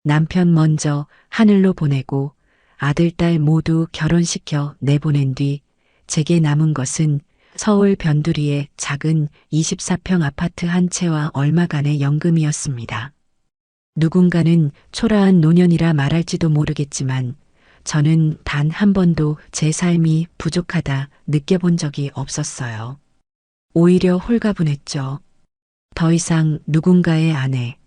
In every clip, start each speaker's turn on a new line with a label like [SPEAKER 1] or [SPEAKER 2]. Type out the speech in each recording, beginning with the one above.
[SPEAKER 1] 남편 먼저 하늘로 보내고 아들, 딸 모두 결혼시켜 내보낸 뒤 제게 남은 것은 서울 변두리의 작은 24평 아파트 한 채와 얼마간의 연금이었습니다. 누군가는 초라한 노년이라 말할지도 모르겠지만 저는 단 한 번도 제 삶이 부족하다 느껴본 적이 없었어요. 오히려 홀가분했죠. 더 이상 누군가의 아내,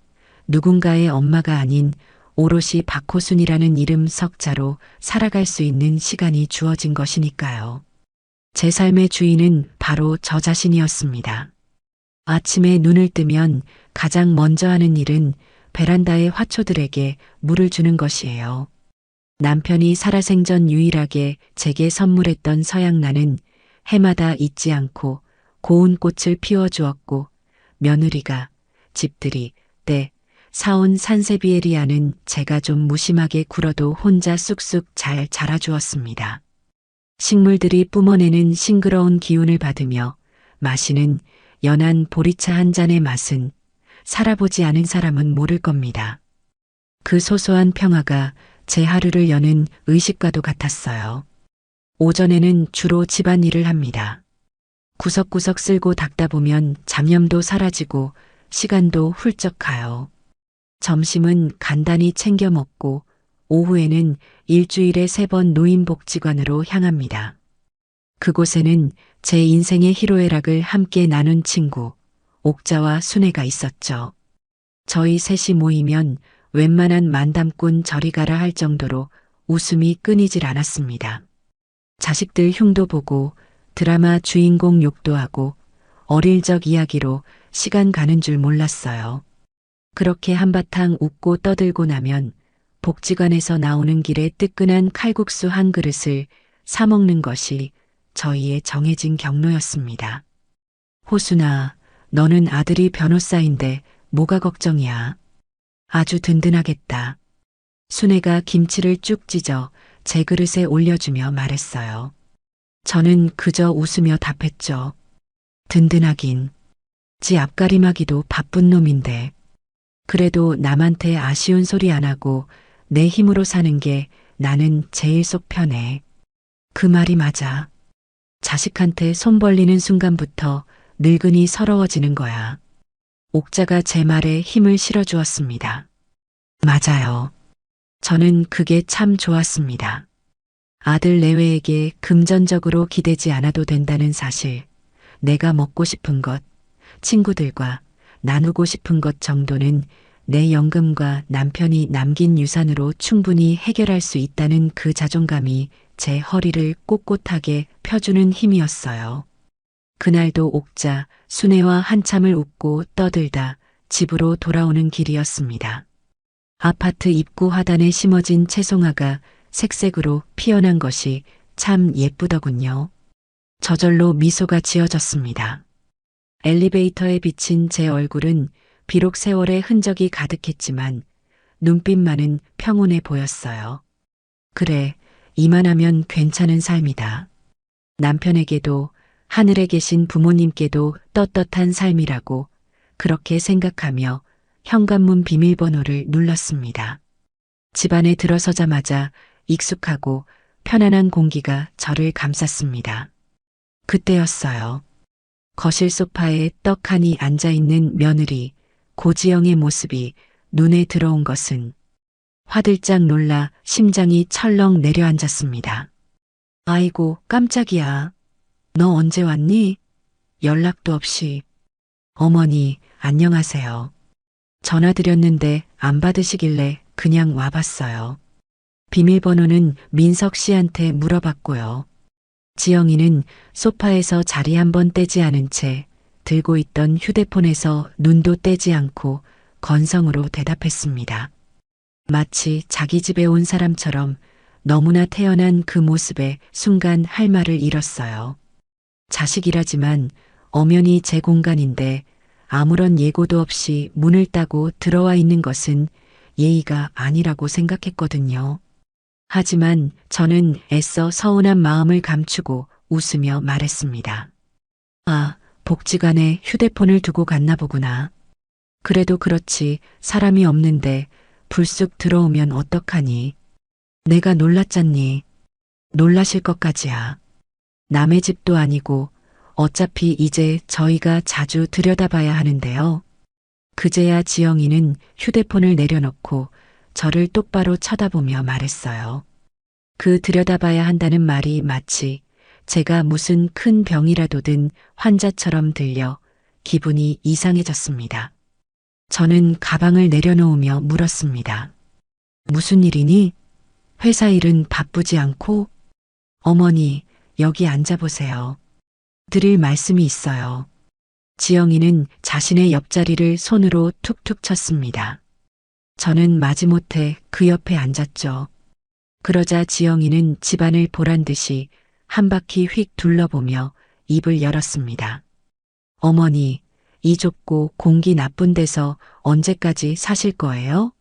[SPEAKER 1] 누군가의 엄마가 아닌 오롯이 박호순이라는 이름 석자로 살아갈 수 있는 시간이 주어진 것이니까요. 제 삶의 주인은 바로 저 자신이었습니다. 아침에 눈을 뜨면 가장 먼저 하는 일은 베란다의 화초들에게 물을 주는 것이에요. 남편이 살아생전 유일하게 제게 선물했던 서양나는 해마다 잊지 않고 고운 꽃을 피워주었고 며느리가 집들이 때 사온 산세비에리아는 제가 좀 무심하게 굴어도 혼자 쑥쑥 잘 자라주었습니다. 식물들이 뿜어내는 싱그러운 기운을 받으며 마시는 연한 보리차 한 잔의 맛은 살아보지 않은 사람은 모를 겁니다. 그 소소한 평화가 제 하루를 여는 의식과도 같았어요. 오전에는 주로 집안일을 합니다. 구석구석 쓸고 닦다 보면 잡념도 사라지고 시간도 훌쩍 가요. 점심은 간단히 챙겨 먹고 오후에는 일주일에 3번 노인복지관으로 향합니다. 그곳에는 제 인생의 희로애락을 함께 나눈 친구, 옥자와 순애가 있었죠. 저희 셋이 모이면 웬만한 만담꾼 저리 가라 할 정도로 웃음이 끊이질 않았습니다. 자식들 흉도 보고 드라마 주인공 욕도 하고 어릴 적 이야기로 시간 가는 줄 몰랐어요. 그렇게 한바탕 웃고 떠들고 나면 복지관에서 나오는 길에 뜨끈한 칼국수 한 그릇을 사 먹는 것이 저희의 정해진 경로였습니다. 호순아, 너는 아들이 변호사인데 뭐가 걱정이야? 아주 든든하겠다. 순애가 김치를 쭉 찢어 제 그릇에 올려주며 말했어요. 저는 그저 웃으며 답했죠. 든든하긴. 지 앞가림하기도 바쁜 놈인데. 그래도 남한테 아쉬운 소리 안 하고 내 힘으로 사는 게 나는 제일 속 편해. 그 말이 맞아. 자식한테 손 벌리는 순간부터 늙은이 서러워지는 거야. 옥자가 제 말에 힘을 실어주었습니다. 맞아요. 저는 그게 참 좋았습니다. 아들 내외에게 금전적으로 기대지 않아도 된다는 사실, 내가 먹고 싶은 것, 친구들과 나누고 싶은 것 정도는 내 연금과 남편이 남긴 유산으로 충분히 해결할 수 있다는 그 자존감이 제 허리를 꼿꼿하게 펴주는 힘이었어요. 그날도 옥자, 순애와 한참을 웃고 떠들다 집으로 돌아오는 길이었습니다. 아파트 입구 화단에 심어진 채송화가 색색으로 피어난 것이 참 예쁘더군요. 저절로 미소가 지어졌습니다. 엘리베이터에 비친 제 얼굴은 비록 세월의 흔적이 가득했지만 눈빛만은 평온해 보였어요. 그래, 이만하면 괜찮은 삶이다. 남편에게도 하늘에 계신 부모님께도 떳떳한 삶이라고 그렇게 생각하며 현관문 비밀번호를 눌렀습니다. 집안에 들어서자마자 익숙하고 편안한 공기가 저를 감쌌습니다. 그때였어요. 거실 소파에 떡하니 앉아있는 며느리 고지영의 모습이 눈에 들어온 것은 화들짝 놀라 심장이 철렁 내려앉았습니다. 아이고 깜짝이야. 너 언제 왔니? 연락도 없이. 어머니 안녕하세요. 전화드렸는데 안 받으시길래 그냥 와봤어요. 비밀번호는 민석 씨한테 물어봤고요. 지영이는 소파에서 자리 한번 떼지 않은 채 들고 있던 휴대폰에서 눈도 떼지 않고 건성으로 대답했습니다. 마치 자기 집에 온 사람처럼 너무나 태연한 그 모습에 순간 할 말을 잃었어요. 자식이라지만 엄연히 제 공간인데 아무런 예고도 없이 문을 따고 들어와 있는 것은 예의가 아니라고 생각했거든요. 하지만 저는 애써 서운한 마음을 감추고 웃으며 말했습니다. 아, 복지관에 휴대폰을 두고 갔나 보구나. 그래도 그렇지 사람이 없는데 불쑥 들어오면 어떡하니? 내가 놀랐잖니. 놀라실 것까지야. 남의 집도 아니고 어차피 이제 저희가 자주 들여다봐야 하는데요. 그제야 지영이는 휴대폰을 내려놓고 저를 똑바로 쳐다보며 말했어요. 그 들여다봐야 한다는 말이 마치 제가 무슨 큰 병이라도 든 환자처럼 들려 기분이 이상해졌습니다. 저는 가방을 내려놓으며 물었습니다. 무슨 일이니? 회사 일은 바쁘지 않고? 어머니, 여기 앉아보세요. 드릴 말씀이 있어요. 지영이는 자신의 옆자리를 손으로 툭툭 쳤습니다. 저는 마지못해 그 옆에 앉았죠. 그러자 지영이는 집안을 보란 듯이 한 바퀴 휙 둘러보며 입을 열었습니다. 어머니, 이 좁고 공기 나쁜 데서 언제까지 사실 거예요?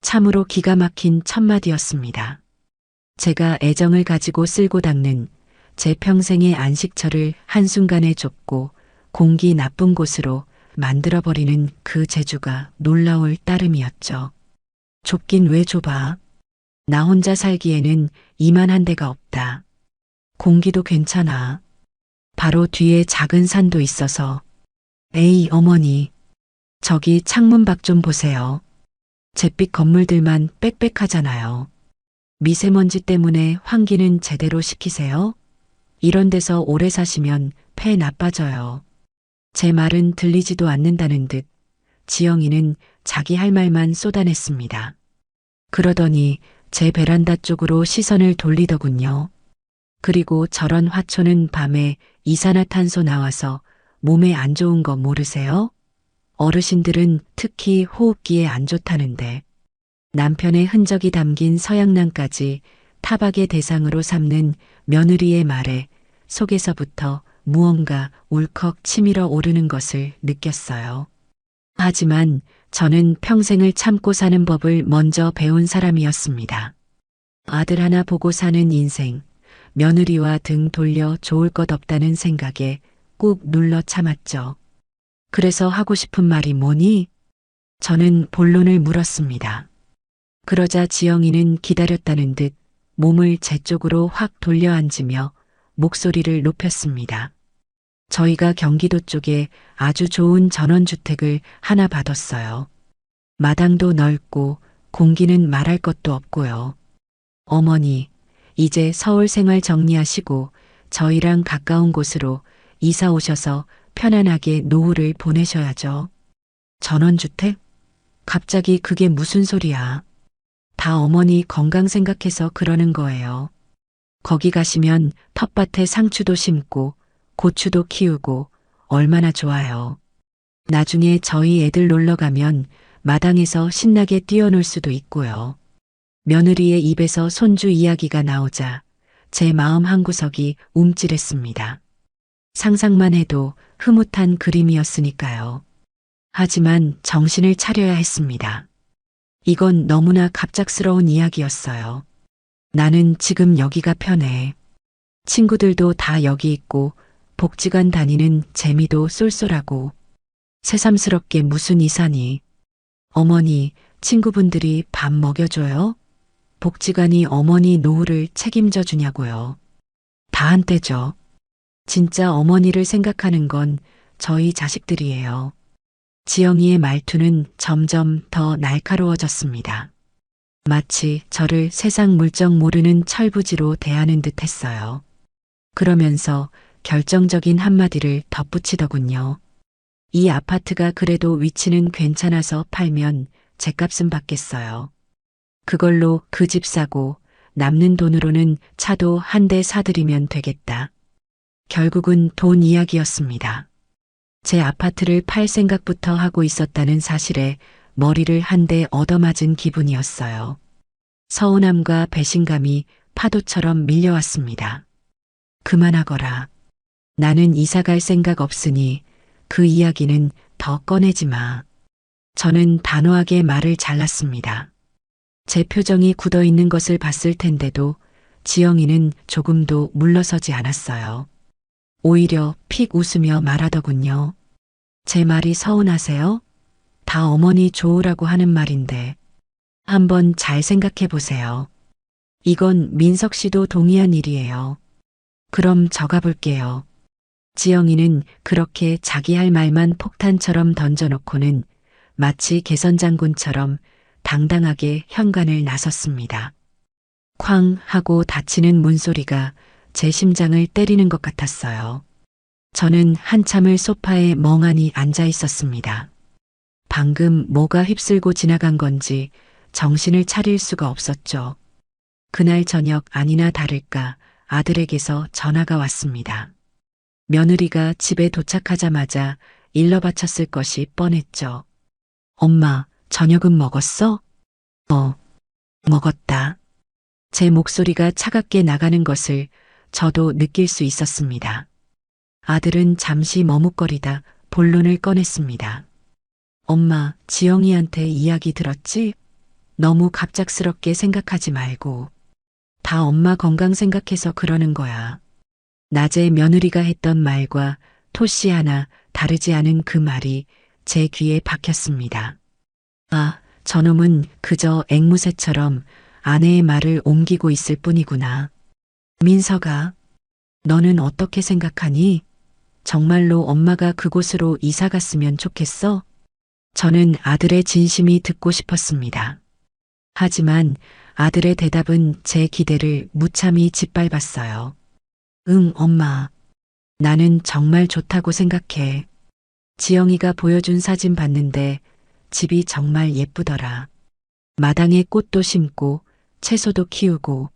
[SPEAKER 1] 참으로 기가 막힌 첫마디였습니다. 제가 애정을 가지고 쓸고 닦는 제 평생의 안식처를 한순간에 좁고 공기 나쁜 곳으로 만들어버리는 그 재주가 놀라울 따름이었죠. 좁긴 왜 좁아? 나 혼자 살기에는 이만한 데가 없다. 공기도 괜찮아. 바로 뒤에 작은 산도 있어서. 에이, 어머니. 저기 창문 밖 좀 보세요. 잿빛 건물들만 빽빽하잖아요. 미세먼지 때문에 환기는 제대로 시키세요? 이런 데서 오래 사시면 폐 나빠져요. 제 말은 들리지도 않는다는 듯 지영이는 자기 할 말만 쏟아냈습니다. 그러더니 제 베란다 쪽으로 시선을 돌리더군요. 그리고 저런 화초는 밤에 이산화탄소 나와서 몸에 안 좋은 거 모르세요? 어르신들은 특히 호흡기에 안 좋다는데 남편의 흔적이 담긴 서양란까지 타박의 대상으로 삼는 며느리의 말에 속에서부터 무언가 울컥 치밀어 오르는 것을 느꼈어요. 하지만 저는 평생을 참고 사는 법을 먼저 배운 사람이었습니다. 아들 하나 보고 사는 인생, 며느리와 등 돌려 좋을 것 없다는 생각에 꾹 눌러 참았죠. 그래서 하고 싶은 말이 뭐니? 저는 본론을 물었습니다. 그러자 지영이는 기다렸다는 듯 몸을 제 쪽으로 확 돌려 앉으며 목소리를 높였습니다. 저희가 경기도 쪽에 아주 좋은 전원주택을 하나 받았어요. 마당도 넓고 공기는 말할 것도 없고요. 어머니, 이제 서울 생활 정리하시고 저희랑 가까운 곳으로 이사 오셔서 편안하게 노후를 보내셔야죠. 전원주택? 갑자기 그게 무슨 소리야? 다 어머니 건강 생각해서 그러는 거예요. 거기 가시면 텃밭에 상추도 심고 고추도 키우고 얼마나 좋아요. 나중에 저희 애들 놀러 가면 마당에서 신나게 뛰어놀 수도 있고요. 며느리의 입에서 손주 이야기가 나오자 제 마음 한구석이 움찔했습니다. 상상만 해도 흐뭇한 그림이었으니까요. 하지만 정신을 차려야 했습니다. 이건 너무나 갑작스러운 이야기였어요. 나는 지금 여기가 편해. 친구들도 다 여기 있고 복지관 다니는 재미도 쏠쏠하고 새삼스럽게 무슨 이사니. 어머니, 친구분들이 밥 먹여줘요? 복지관이 어머니 노후를 책임져 주냐고요. 다 한때죠. 진짜 어머니를 생각하는 건 저희 자식들이에요. 지영이의 말투는 점점 더 날카로워졌습니다. 마치 저를 세상 물정 모르는 철부지로 대하는 듯 했어요. 그러면서 결정적인 한마디를 덧붙이더군요. 이 아파트가 그래도 위치는 괜찮아서 팔면 죗값은 받겠어요. 그걸로 그 집 사고 남는 돈으로는 차도 한 대 사들이면 되겠다. 결국은 돈 이야기였습니다. 제 아파트를 팔 생각부터 하고 있었다는 사실에 머리를 한 대 얻어맞은 기분이었어요. 서운함과 배신감이 파도처럼 밀려왔습니다. 그만하거라. 나는 이사갈 생각 없으니 그 이야기는 더 꺼내지 마. 저는 단호하게 말을 잘랐습니다. 제 표정이 굳어 있는 것을 봤을 텐데도 지영이는 조금도 물러서지 않았어요. 오히려 픽 웃으며 말하더군요. 제 말이 서운하세요? 다 어머니 좋으라고 하는 말인데. 한번 잘 생각해 보세요. 이건 민석 씨도 동의한 일이에요. 그럼 저 가볼게요. 지영이는 그렇게 자기 할 말만 폭탄처럼 던져놓고는 마치 개선장군처럼 당당하게 현관을 나섰습니다. 쾅 하고 닫히는 문소리가 제 심장을 때리는 것 같았어요. 저는 한참을 소파에 멍하니 앉아 있었습니다. 방금 뭐가 휩쓸고 지나간 건지 정신을 차릴 수가 없었죠. 그날 저녁 아니나 다를까 아들에게서 전화가 왔습니다. 며느리가 집에 도착하자마자 일러 바쳤을 것이 뻔했죠. 엄마, 저녁은 먹었어? 먹었다. 제 목소리가 차갑게 나가는 것을 저도 느낄 수 있었습니다. 아들은 잠시 머뭇거리다 본론을 꺼냈습니다. 엄마, 지영이한테 이야기 들었지? 너무 갑작스럽게 생각하지 말고. 다 엄마 건강 생각해서 그러는 거야. 낮에 며느리가 했던 말과 토씨 하나 다르지 않은 그 말이 제 귀에 박혔습니다. 아, 저놈은 그저 앵무새처럼 아내의 말을 옮기고 있을 뿐이구나. 민서가, 너는 어떻게 생각하니? 정말로 엄마가 그곳으로 이사 갔으면 좋겠어? 저는 아들의 진심이 듣고 싶었습니다. 하지만 아들의 대답은 제 기대를 무참히 짓밟았어요. 응, 엄마. 나는 정말 좋다고 생각해. 지영이가 보여준 사진 봤는데 집이 정말 예쁘더라. 마당에 꽃도 심고 채소도 키우고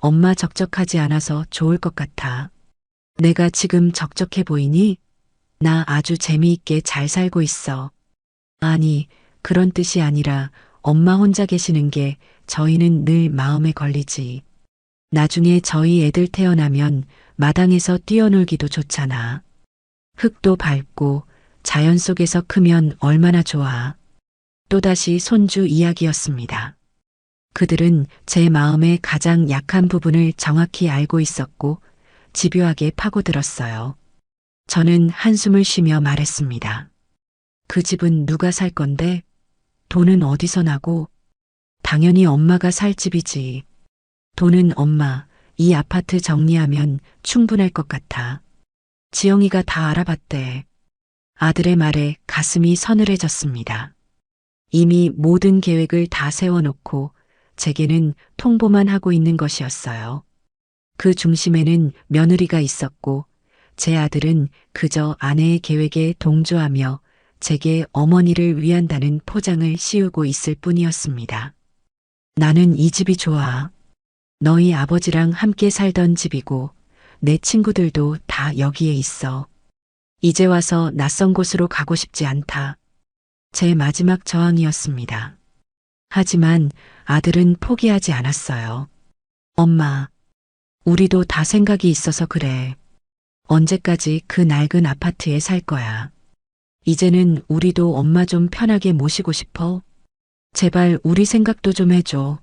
[SPEAKER 1] 엄마 적적하지 않아서 좋을 것 같아. 내가 지금 적적해 보이니? 나 아주 재미있게 잘 살고 있어. 아니, 그런 뜻이 아니라 엄마 혼자 계시는 게 저희는 늘 마음에 걸리지. 나중에 저희 애들 태어나면 마당에서 뛰어놀기도 좋잖아. 흙도 밟고 자연 속에서 크면 얼마나 좋아. 또다시 손주 이야기였습니다. 그들은 제 마음의 가장 약한 부분을 정확히 알고 있었고 집요하게 파고들었어요. 저는 한숨을 쉬며 말했습니다. 그 집은 누가 살 건데? 돈은 어디서 나고? 당연히 엄마가 살 집이지. 돈은 엄마, 이 아파트 정리하면 충분할 것 같아. 지영이가 다 알아봤대. 아들의 말에 가슴이 서늘해졌습니다. 이미 모든 계획을 다 세워놓고 제게는 통보만 하고 있는 것이었어요. 그 중심에는 며느리가 있었고 제 아들은 그저 아내의 계획에 동조하며 제게 어머니를 위한다는 포장을 씌우고 있을 뿐이었습니다. 나는 이 집이 좋아. 너희 아버지랑 함께 살던 집이고 내 친구들도 다 여기에 있어. 이제 와서 낯선 곳으로 가고 싶지 않다. 제 마지막 저항이었습니다. 하지만 아들은 포기하지 않았어요. 엄마, 우리도 다 생각이 있어서 그래. 언제까지 그 낡은 아파트에 살 거야. 이제는 우리도 엄마 좀 편하게 모시고 싶어. 제발 우리 생각도 좀 해줘.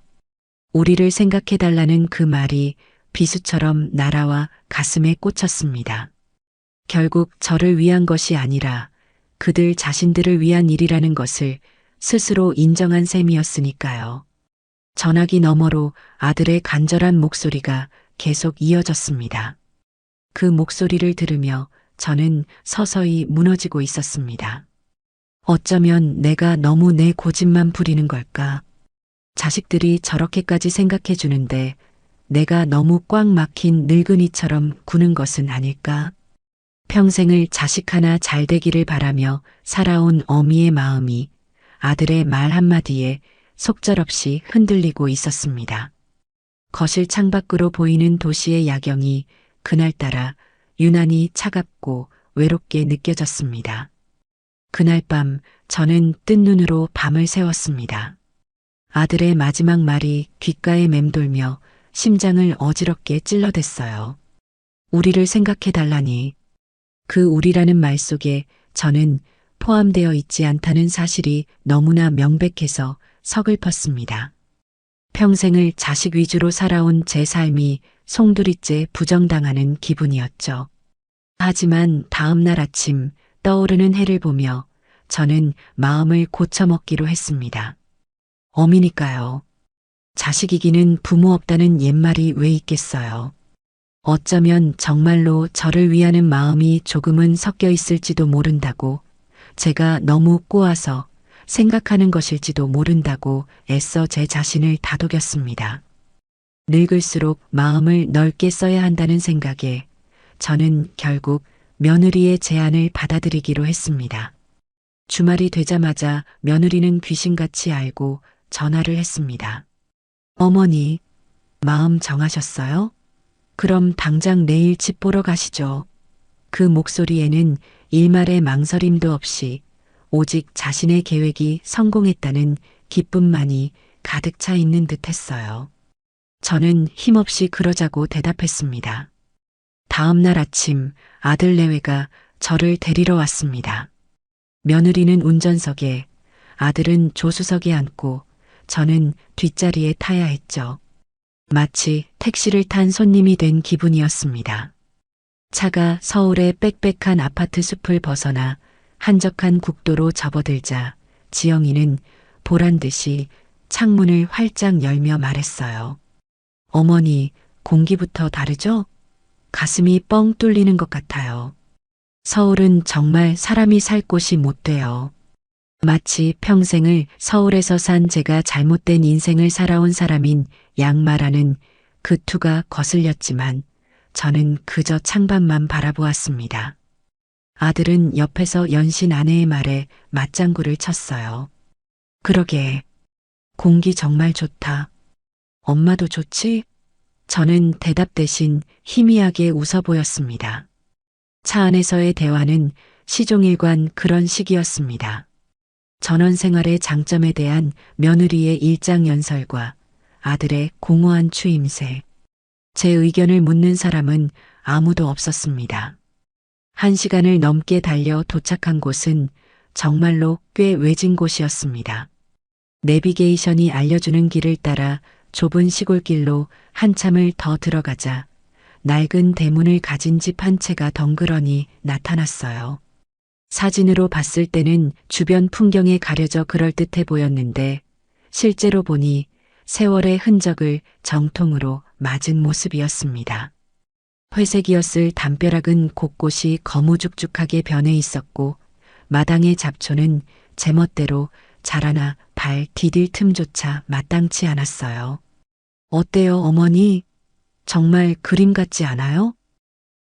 [SPEAKER 1] 우리를 생각해달라는 그 말이 비수처럼 날아와 가슴에 꽂혔습니다. 결국 저를 위한 것이 아니라 그들 자신들을 위한 일이라는 것을 스스로 인정한 셈이었으니까요. 전화기 너머로 아들의 간절한 목소리가 계속 이어졌습니다. 그 목소리를 들으며 저는 서서히 무너지고 있었습니다. 어쩌면 내가 너무 내 고집만 부리는 걸까? 자식들이 저렇게까지 생각해 주는데 내가 너무 꽉 막힌 늙은이처럼 구는 것은 아닐까? 평생을 자식 하나 잘 되기를 바라며 살아온 어미의 마음이 아들의 말 한마디에 속절없이 흔들리고 있었습니다. 거실 창밖으로 보이는 도시의 야경이 그날따라 유난히 차갑고 외롭게 느껴졌습니다. 그날 밤 저는 뜬 눈으로 밤을 새웠습니다. 아들의 마지막 말이 귓가에 맴돌며 심장을 어지럽게 찔러댔어요. 우리를 생각해달라니. 그 우리라는 말 속에 저는 포함되어 있지 않다는 사실이 너무나 명백해서 서글펐습니다. 평생을 자식 위주로 살아온 제 삶이 송두리째 부정당하는 기분이었죠. 하지만 다음 날 아침 떠오르는 해를 보며 저는 마음을 고쳐먹기로 했습니다. 어미니까요. 자식이기는 부모 없다는 옛말이 왜 있겠어요. 어쩌면 정말로 저를 위하는 마음이 조금은 섞여 있을지도 모른다고, 제가 너무 꼬아서 생각하는 것일지도 모른다고 애써 제 자신을 다독였습니다. 늙을수록 마음을 넓게 써야 한다는 생각에 저는 결국 며느리의 제안을 받아들이기로 했습니다. 주말이 되자마자 며느리는 귀신같이 알고 전화를 했습니다. 어머니, 마음 정하셨어요? 그럼 당장 내일 집 보러 가시죠. 그 목소리에는 일말의 망설임도 없이 오직 자신의 계획이 성공했다는 기쁨만이 가득 차 있는 듯 했어요. 저는 힘없이 그러자고 대답했습니다. 다음 날 아침 아들 내외가 저를 데리러 왔습니다. 며느리는 운전석에, 아들은 조수석에 앉고 저는 뒷자리에 타야 했죠. 마치 택시를 탄 손님이 된 기분이었습니다. 차가 서울의 빽빽한 아파트 숲을 벗어나 한적한 국도로 접어들자 지영이는 보란 듯이 창문을 활짝 열며 말했어요. 어머니, 공기부터 다르죠? 가슴이 뻥 뚫리는 것 같아요. 서울은 정말 사람이 살 곳이 못 돼요. 마치 평생을 서울에서 산 제가 잘못된 인생을 살아온 사람인 양말하는 그 투가 거슬렸지만 저는 그저 창밖만 바라보았습니다. 아들은 옆에서 연신 아내의 말에 맞장구를 쳤어요. 그러게, 공기 정말 좋다. 엄마도 좋지? 저는 대답 대신 희미하게 웃어 보였습니다. 차 안에서의 대화는 시종일관 그런 식이었습니다. 전원 생활의 장점에 대한 며느리의 일장연설과 아들의 공허한 추임새. 제 의견을 묻는 사람은 아무도 없었습니다. 1시간을 넘게 달려 도착한 곳은 정말로 꽤 외진 곳이었습니다. 내비게이션이 알려주는 길을 따라 좁은 시골길로 한참을 더 들어가자 낡은 대문을 가진 집 한 채가 덩그러니 나타났어요. 사진으로 봤을 때는 주변 풍경에 가려져 그럴듯해 보였는데 실제로 보니 세월의 흔적을 정통으로 맞은 모습이었습니다. 회색이었을 담벼락은 곳곳이 거무죽죽하게 변해 있었고 마당의 잡초는 제멋대로 자라나 발 디딜 틈조차 마땅치 않았어요. 어때요, 어머니? 정말 그림 같지 않아요?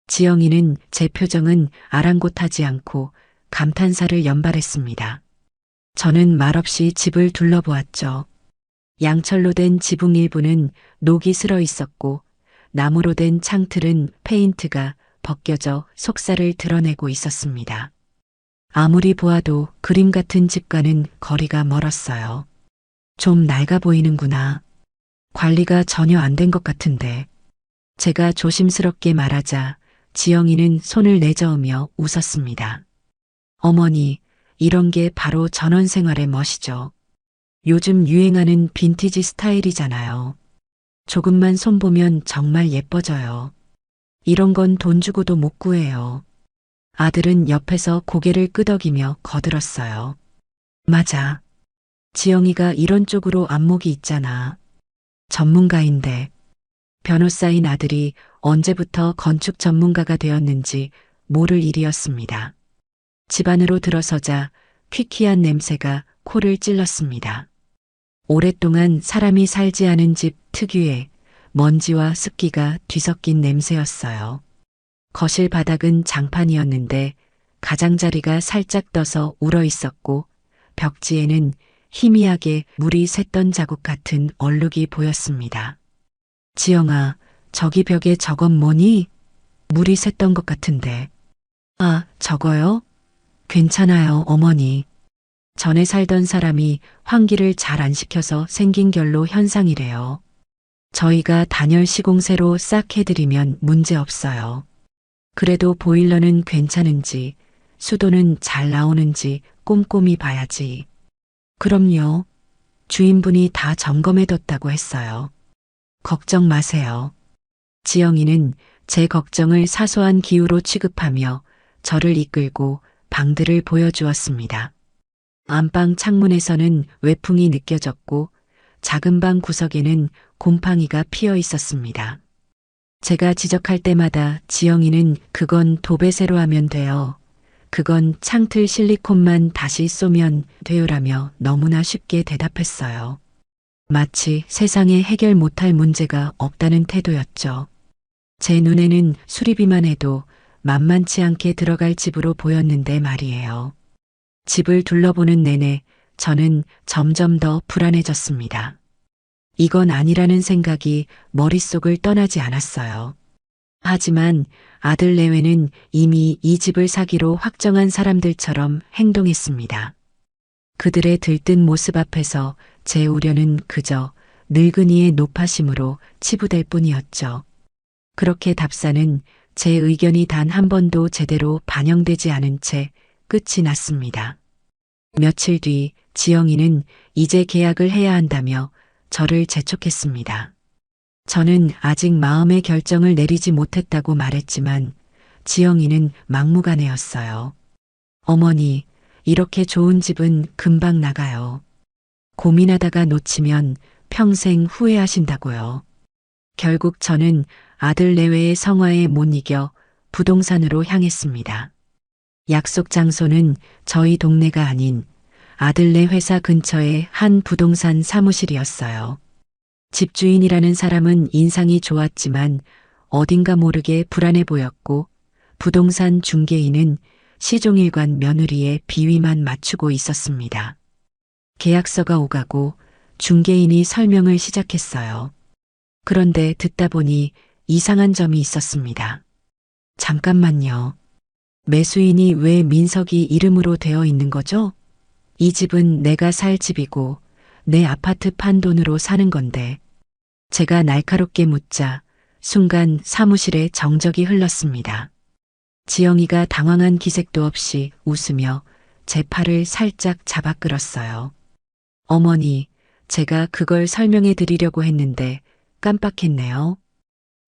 [SPEAKER 1] 지영이는 제 표정은 아랑곳하지 않고 감탄사를 연발했습니다. 저는 말없이 집을 둘러보았죠. 양철로 된 지붕 일부는 녹이 슬어 있었고 나무로 된 창틀은 페인트가 벗겨져 속살을 드러내고 있었습니다. 아무리 보아도 그림 같은 집과는 거리가 멀었어요. 좀 낡아 보이는구나. 관리가 전혀 안 된 것 같은데. 제가 조심스럽게 말하자 지영이는 손을 내저으며 웃었습니다. 어머니, 이런 게 바로 전원생활의 멋이죠. 요즘 유행하는 빈티지 스타일이잖아요. 조금만 손보면 정말 예뻐져요. 이런 건 돈 주고도 못 구해요. 아들은 옆에서 고개를 끄덕이며 거들었어요. 맞아. 지영이가 이런 쪽으로 안목이 있잖아. 전문가인데. 변호사인 아들이 언제부터 건축 전문가가 되었는지 모를 일이었습니다. 집 안으로 들어서자 퀴퀴한 냄새가 코를 찔렀습니다. 오랫동안 사람이 살지 않은 집 특유의 먼지와 습기가 뒤섞인 냄새였어요. 거실 바닥은 장판이었는데 가장자리가 살짝 떠서 울어 있었고 벽지에는 희미하게 물이 샜던 자국 같은 얼룩이 보였습니다. 지영아, 저기 벽에 저건 뭐니? 물이 샜던 것 같은데. 아, 저거요? 괜찮아요, 어머니. 전에 살던 사람이 환기를 잘 안 시켜서 생긴 결로 현상이래요. 저희가 단열 시공새로 싹 해드리면 문제 없어요. 그래도 보일러는 괜찮은지, 수도는 잘 나오는지 꼼꼼히 봐야지. 그럼요. 주인분이 다 점검해뒀다고 했어요. 걱정 마세요. 지영이는 제 걱정을 사소한 기우로 취급하며 저를 이끌고 방들을 보여주었습니다. 안방 창문에서는 외풍이 느껴졌고 작은 방 구석에는 곰팡이가 피어 있었습니다. 제가 지적할 때마다 지영이는 그건 도배새로 하면 돼요. 그건 창틀 실리콘만 다시 쏘면 돼요라며 너무나 쉽게 대답했어요. 마치 세상에 해결 못할 문제가 없다는 태도였죠. 제 눈에는 수리비만 해도 만만치 않게 들어갈 집으로 보였는데 말이에요. 집을 둘러보는 내내 저는 점점 더 불안해졌습니다. 이건 아니라는 생각이 머릿속을 떠나지 않았어요. 하지만 아들 내외는 이미 이 집을 사기로 확정한 사람들처럼 행동했습니다. 그들의 들뜬 모습 앞에서 제 우려는 그저 늙은이의 노파심으로 치부될 뿐이었죠. 그렇게 답사는 제 의견이 단 한 번도 제대로 반영되지 않은 채 끝이 났습니다. 며칠 뒤 지영이는 이제 계약을 해야 한다며 저를 재촉했습니다. 저는 아직 마음의 결정을 내리지 못했다고 말했지만 지영이는 막무가내였어요. 어머니, 이렇게 좋은 집은 금방 나가요. 고민하다가 놓치면 평생 후회하신다고요. 결국 저는 아들 내외의 성화에 못 이겨 부동산으로 향했습니다. 약속 장소는 저희 동네가 아닌 아들네 회사 근처의 한 부동산 사무실이었어요. 집주인이라는 사람은 인상이 좋았지만 어딘가 모르게 불안해 보였고 부동산 중개인은 시종일관 며느리의 비위만 맞추고 있었습니다. 계약서가 오가고 중개인이 설명을 시작했어요. 그런데 듣다 보니 이상한 점이 있었습니다. 잠깐만요. 매수인이 왜 민석이 이름으로 되어 있는 거죠? 이 집은 내가 살 집이고 내 아파트 판 돈으로 사는 건데. 제가 날카롭게 묻자 순간 사무실에 정적이 흘렀습니다. 지영이가 당황한 기색도 없이 웃으며 제 팔을 살짝 잡아 끌었어요. 어머니, 제가 그걸 설명해 드리려고 했는데 깜빡했네요.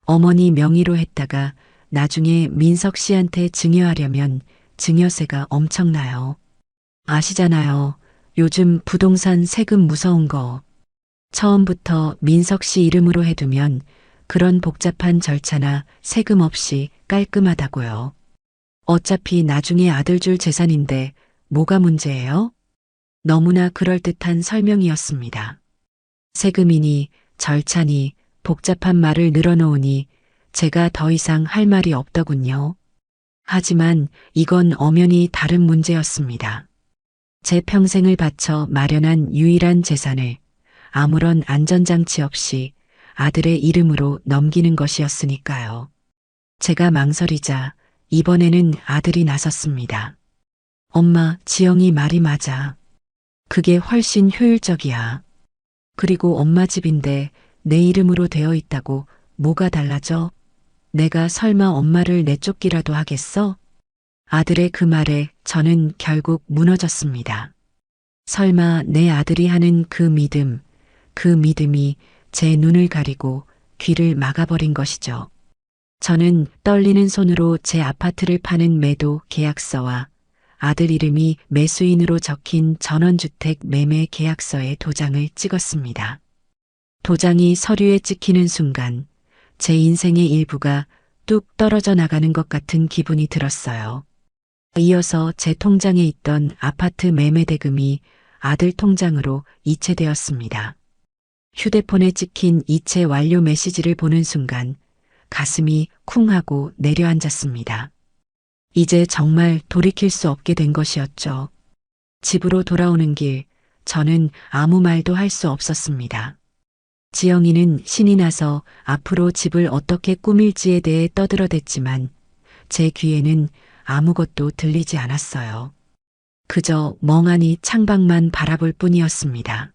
[SPEAKER 1] 어머니 명의로 했다가 나중에 민석 씨한테 증여하려면 증여세가 엄청나요. 아시잖아요. 요즘 부동산 세금 무서운 거. 처음부터 민석 씨 이름으로 해두면 그런 복잡한 절차나 세금 없이 깔끔하다고요. 어차피 나중에 아들 줄 재산인데 뭐가 문제예요? 너무나 그럴듯한 설명이었습니다. 세금이니 절차니 복잡한 말을 늘어놓으니 제가 더 이상 할 말이 없더군요. 하지만 이건 엄연히 다른 문제였습니다. 제 평생을 바쳐 마련한 유일한 재산을 아무런 안전장치 없이 아들의 이름으로 넘기는 것이었으니까요. 제가 망설이자 이번에는 아들이 나섰습니다. 엄마, 지영이 말이 맞아. 그게 훨씬 효율적이야. 그리고 엄마 집인데 내 이름으로 되어 있다고 뭐가 달라져? 내가 설마 엄마를 내쫓기라도 하겠어? 아들의 그 말에 저는 결국 무너졌습니다. 설마 내 아들이 하는 그 믿음이 제 눈을 가리고 귀를 막아버린 것이죠. 저는 떨리는 손으로 제 아파트를 파는 매도 계약서와 아들 이름이 매수인으로 적힌 전원주택 매매 계약서에 도장을 찍었습니다. 도장이 서류에 찍히는 순간 제 인생의 일부가 뚝 떨어져 나가는 것 같은 기분이 들었어요. 이어서 제 통장에 있던 아파트 매매 대금이 아들 통장으로 이체되었습니다. 휴대폰에 찍힌 이체 완료 메시지를 보는 순간 가슴이 쿵 하고 내려앉았습니다. 이제 정말 돌이킬 수 없게 된 것이었죠. 집으로 돌아오는 길, 저는 아무 말도 할 수 없었습니다. 지영이는 신이 나서 앞으로 집을 어떻게 꾸밀지에 대해 떠들어댔지만 제 귀에는 아무것도 들리지 않았어요. 그저 멍하니 창밖만 바라볼 뿐이었습니다.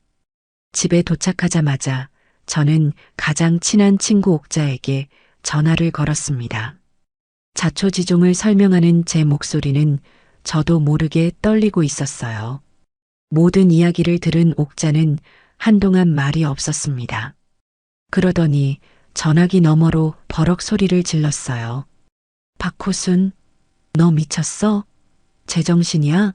[SPEAKER 1] 집에 도착하자마자 저는 가장 친한 친구 옥자에게 전화를 걸었습니다. 자초지종을 설명하는 제 목소리는 저도 모르게 떨리고 있었어요. 모든 이야기를 들은 옥자는 한동안 말이 없었습니다. 그러더니 전화기 너머로 버럭 소리를 질렀어요. 박호순, 너 미쳤어? 제정신이야?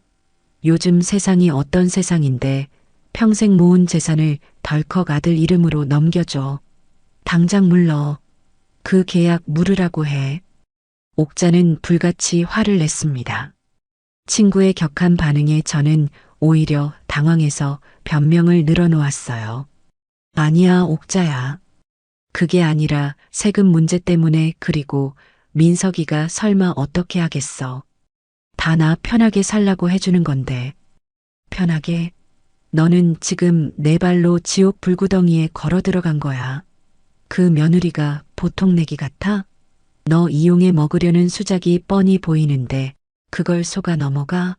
[SPEAKER 1] 요즘 세상이 어떤 세상인데 평생 모은 재산을 덜컥 아들 이름으로 넘겨줘. 당장 물러. 그 계약 물으라고 해. 옥자는 불같이 화를 냈습니다. 친구의 격한 반응에 저는 오히려 당황해서 변명을 늘어놓았어요. 아니야, 옥자야. 그게 아니라 세금 문제 때문에. 그리고 민석이가 설마 어떻게 하겠어. 다 나 편하게 살라고 해주는 건데. 편하게? 너는 지금 내 발로 지옥 불구덩이에 걸어 들어간 거야. 그 며느리가 보통 내기 같아? 너 이용해 먹으려는 수작이 뻔히 보이는데 그걸 속아 넘어가?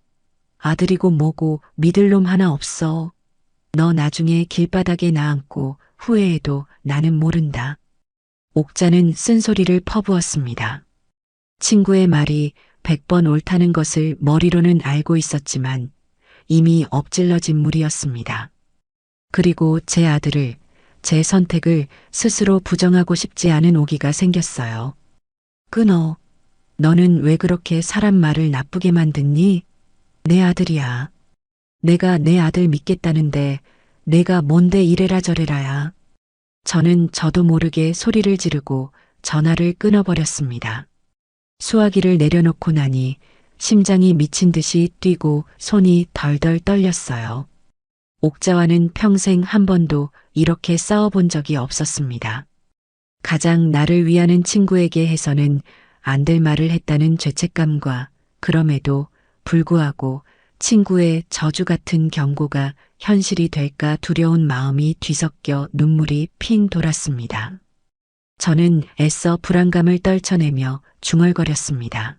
[SPEAKER 1] 아들이고 뭐고 믿을 놈 하나 없어. 너 나중에 길바닥에 나앉고 후회해도 나는 모른다. 옥자는 쓴소리를 퍼부었습니다. 친구의 말이 100번 옳다는 것을 머리로는 알고 있었지만 이미 엎질러진 물이었습니다. 그리고 제 아들을, 제 선택을 스스로 부정하고 싶지 않은 오기가 생겼어요. 끊어. 너는 왜 그렇게 사람 말을 나쁘게 만드니? 내 아들이야. 내가 내 아들 믿겠다는데 내가 뭔데 이래라 저래라야. 저는 저도 모르게 소리를 지르고 전화를 끊어버렸습니다. 수화기를 내려놓고 나니 심장이 미친 듯이 뛰고 손이 덜덜 떨렸어요. 옥자와는 평생 한 번도 이렇게 싸워본 적이 없었습니다. 가장 나를 위하는 친구에게 해서는 안 될 말을 했다는 죄책감과 그럼에도 불구하고 친구의 저주 같은 경고가 현실이 될까 두려운 마음이 뒤섞여 눈물이 핑 돌았습니다. 저는 애써 불안감을 떨쳐내며 중얼거렸습니다.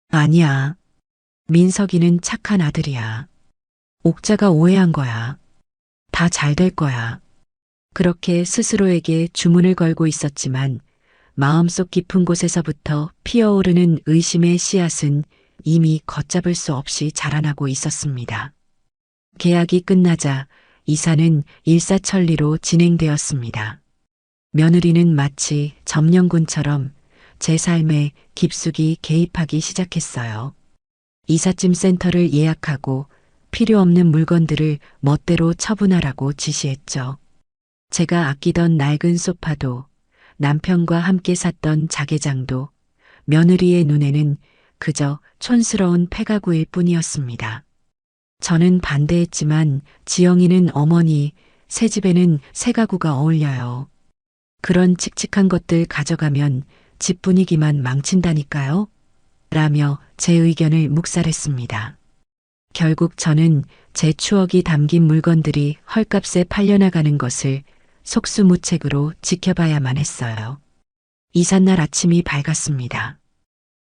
[SPEAKER 1] 아니야. 민석이는 착한 아들이야. 옥자가 오해한 거야. 다 잘 될 거야. 그렇게 스스로에게 주문을 걸고 있었지만 마음속 깊은 곳에서부터 피어오르는 의심의 씨앗은 이미 걷잡을 수 없이 자라나고 있었습니다. 계약이 끝나자 이사는 일사천리로 진행되었습니다. 며느리는 마치 점령군처럼 제 삶에 깊숙이 개입하기 시작했어요. 이삿짐 센터를 예약하고 필요 없는 물건들을 멋대로 처분하라고 지시했죠. 제가 아끼던 낡은 소파도 남편과 함께 샀던 자개장도 며느리의 눈에는 그저 촌스러운 폐가구일 뿐이었습니다. 저는 반대했지만 지영이는 어머니, 새 집에는 새 가구가 어울려요. 그런 칙칙한 것들 가져가면 집 분위기만 망친다니까요. 라며 제 의견을 묵살했습니다. 결국 저는 제 추억이 담긴 물건들이 헐값에 팔려나가는 것을 속수무책으로 지켜봐야만 했어요. 이삿날 아침이 밝았습니다.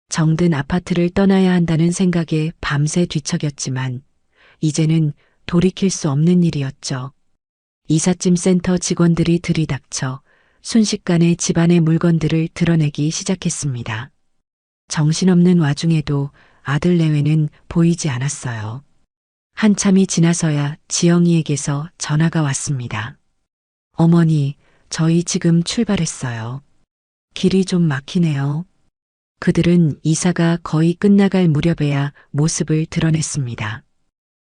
[SPEAKER 1] 정든 아파트를 떠나야 한다는 생각에 밤새 뒤척였지만 이제는 돌이킬 수 없는 일이었죠. 이삿짐 센터 직원들이 들이닥쳐 순식간에 집안의 물건들을 드러내기 시작했습니다. 정신없는 와중에도 아들 내외는 보이지 않았어요. 한참이 지나서야 지영이에게서 전화가 왔습니다. 어머니, 저희 지금 출발했어요. 길이 좀 막히네요. 그들은 이사가 거의 끝나갈 무렵에야 모습을 드러냈습니다.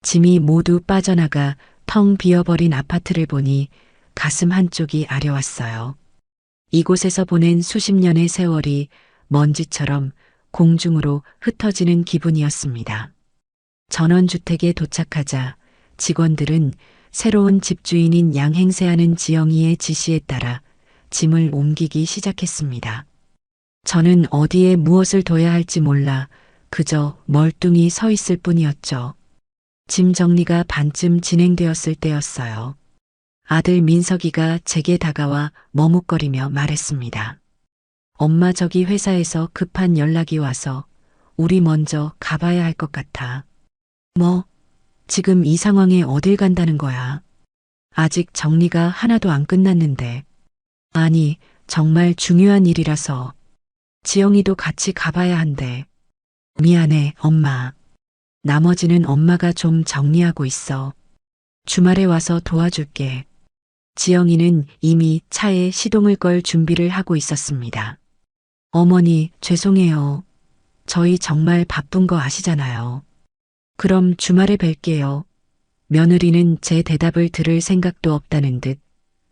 [SPEAKER 1] 짐이 모두 빠져나가 텅 비어버린 아파트를 보니 가슴 한쪽이 아려왔어요. 이곳에서 보낸 수십 년의 세월이 먼지처럼 공중으로 흩어지는 기분이었습니다. 전원주택에 도착하자 직원들은 새로운 집주인인 양행세하는 지영이의 지시에 따라 짐을 옮기기 시작했습니다. 저는 어디에 무엇을 둬야 할지 몰라 그저 멀뚱히 서 있을 뿐이었죠. 짐 정리가 반쯤 진행되었을 때였어요. 아들 민석이가 제게 다가와 머뭇거리며 말했습니다. 엄마, 저기 회사에서 급한 연락이 와서 우리 먼저 가봐야 할 것 같아. 뭐? 지금 이 상황에 어딜 간다는 거야? 아직 정리가 하나도 안 끝났는데. 아니, 정말 중요한 일이라서. 지영이도 같이 가봐야 한대. 미안해, 엄마. 나머지는 엄마가 좀 정리하고 있어. 주말에 와서 도와줄게. 지영이는 이미 차에 시동을 걸 준비를 하고 있었습니다. 어머니, 죄송해요. 저희 정말 바쁜 거 아시잖아요. 그럼 주말에 뵐게요. 며느리는 제 대답을 들을 생각도 없다는 듯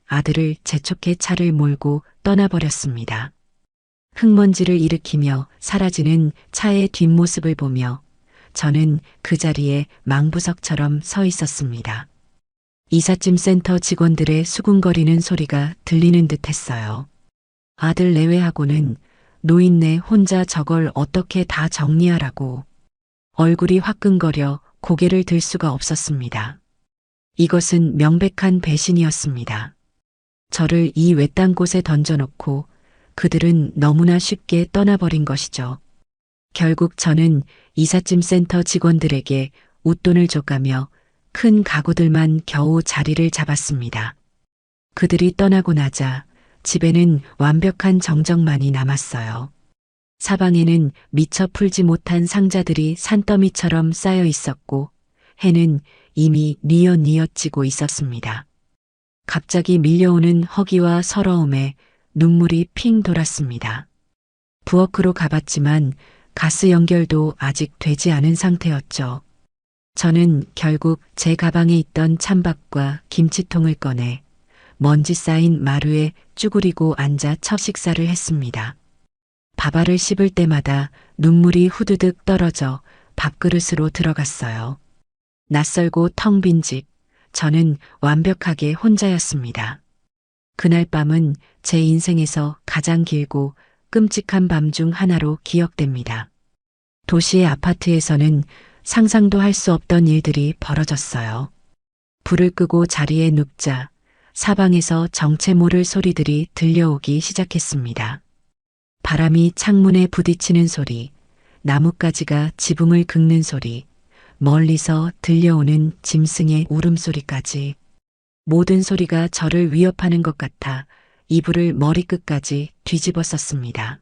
[SPEAKER 1] 아들을 재촉해 차를 몰고 떠나버렸습니다. 흙먼지를 일으키며 사라지는 차의 뒷모습을 보며 저는 그 자리에 망부석처럼 서 있었습니다. 이삿짐 센터 직원들의 수군거리는 소리가 들리는 듯 했어요. 아들 내외하고는 노인네 혼자 저걸 어떻게 다 정리하라고. 얼굴이 화끈거려 고개를 들 수가 없었습니다. 이것은 명백한 배신이었습니다. 저를 이 외딴 곳에 던져놓고 그들은 너무나 쉽게 떠나버린 것이죠. 결국 저는 이삿짐 센터 직원들에게 웃돈을 줘가며 큰 가구들만 겨우 자리를 잡았습니다. 그들이 떠나고 나자 집에는 완벽한 정적만이 남았어요. 사방에는 미처 풀지 못한 상자들이 산더미처럼 쌓여 있었고 해는 이미 뉘엿뉘엿 지고 있었습니다. 갑자기 밀려오는 허기와 서러움에 눈물이 핑 돌았습니다. 부엌으로 가봤지만 가스 연결도 아직 되지 않은 상태였죠. 저는 결국 제 가방에 있던 찬밥과 김치통을 꺼내 먼지 쌓인 마루에 쭈그리고 앉아 첫 식사를 했습니다. 밥알을 씹을 때마다 눈물이 후드득 떨어져 밥그릇으로 들어갔어요. 낯설고 텅 빈 집, 저는 완벽하게 혼자였습니다. 그날 밤은 제 인생에서 가장 길고 끔찍한 밤 중 하나로 기억됩니다. 도시의 아파트에서는 상상도 할 수 없던 일들이 벌어졌어요. 불을 끄고 자리에 눕자 사방에서 정체 모를 소리들이 들려오기 시작했습니다. 바람이 창문에 부딪히는 소리, 나뭇가지가 지붕을 긁는 소리, 멀리서 들려오는 짐승의 울음소리까지. 모든 소리가 저를 위협하는 것 같아 이불을 머리끝까지 뒤집어 썼습니다.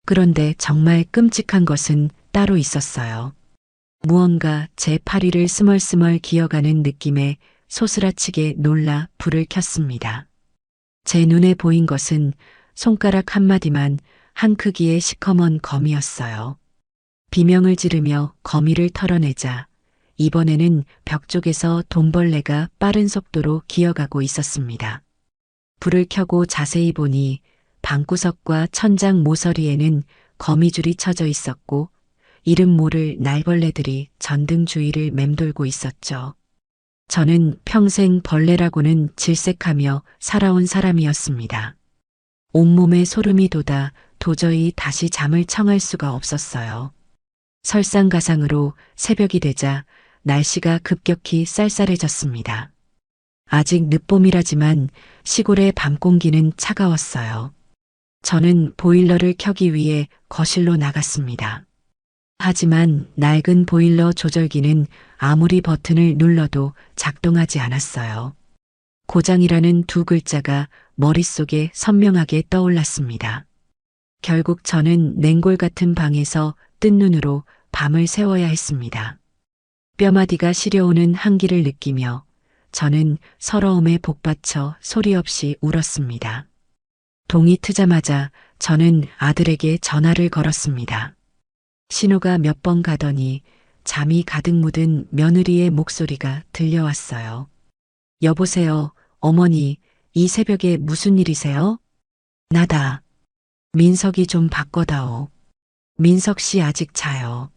[SPEAKER 1] 그런데 정말 끔찍한 것은 따로 있었어요. 무언가 제 파리를 스멀스멀 기어가는 느낌에 소스라치게 놀라 불을 켰습니다. 제 눈에 보인 것은 손가락 한마디만 한 크기의 시커먼 거미였어요. 비명을 지르며 거미를 털어내자 이번에는 벽 쪽에서 돈벌레가 빠른 속도로 기어가고 있었습니다. 불을 켜고 자세히 보니 방구석과 천장 모서리에는 거미줄이 쳐져 있었고 이름 모를 날벌레들이 전등 주위를 맴돌고 있었죠. 저는 평생 벌레라고는 질색하며 살아온 사람이었습니다. 온몸에 소름이 돋아 도저히 다시 잠을 청할 수가 없었어요. 설상가상으로 새벽이 되자 날씨가 급격히 쌀쌀해졌습니다. 아직 늦봄이라지만 시골의 밤 공기는 차가웠어요. 저는 보일러를 켜기 위해 거실로 나갔습니다. 하지만 낡은 보일러 조절기는 아무리 버튼을 눌러도 작동하지 않았어요. 고장이라는 두 글자가 머릿속에 선명하게 떠올랐습니다. 결국 저는 냉골 같은 방에서 뜬 눈으로 밤을 새워야 했습니다. 뼈마디가 시려오는 한기를 느끼며 저는 서러움에 복받쳐 소리 없이 울었습니다. 동이 트자마자 저는 아들에게 전화를 걸었습니다. 신호가 몇 번 가더니 잠이 가득 묻은 며느리의 목소리가 들려왔어요. 여보세요, 어머니, 이 새벽에 무슨 일이세요? 나다. 민석이 좀 바꿔다오. 민석 씨 아직 자요.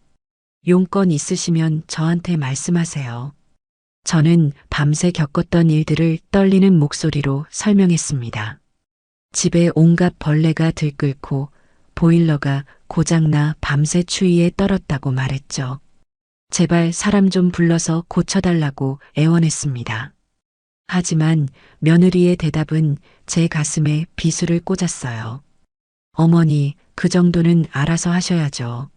[SPEAKER 1] 용건 있으시면 저한테 말씀하세요. 저는 밤새 겪었던 일들을 떨리는 목소리로 설명했습니다. 집에 온갖 벌레가 들끓고 보일러가 고장나 밤새 추위에 떨었다고 말했죠. 제발 사람 좀 불러서 고쳐달라고 애원했습니다. 하지만 며느리의 대답은 제 가슴에 비수를 꽂았어요. 어머니, 그 정도는 알아서 하셔야죠.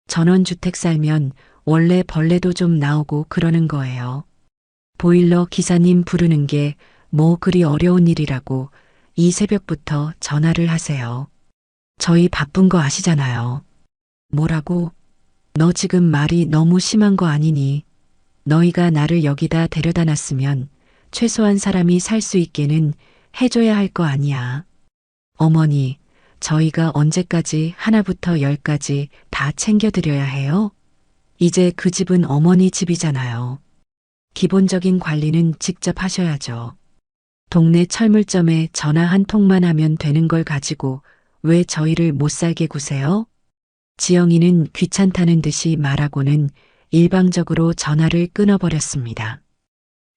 [SPEAKER 1] 전원주택 살면 원래 벌레도 좀 나오고 그러는 거예요. 보일러 기사님 부르는 게 뭐 그리 어려운 일이라고 이 새벽부터 전화를 하세요. 저희 바쁜 거 아시잖아요. 뭐라고? 너 지금 말이 너무 심한 거 아니니? 너희가 나를 여기다 데려다 놨으면 최소한 사람이 살 수 있게는 해줘야 할 거 아니야. 어머니, 저희가 언제까지 하나부터 열까지 다 챙겨드려야 해요? 이제 그 집은 어머니 집이잖아요. 기본적인 관리는 직접 하셔야죠. 동네 철물점에 전화 한 통만 하면 되는 걸 가지고 왜 저희를 못 살게 구세요? 지영이는 귀찮다는 듯이 말하고는 일방적으로 전화를 끊어버렸습니다.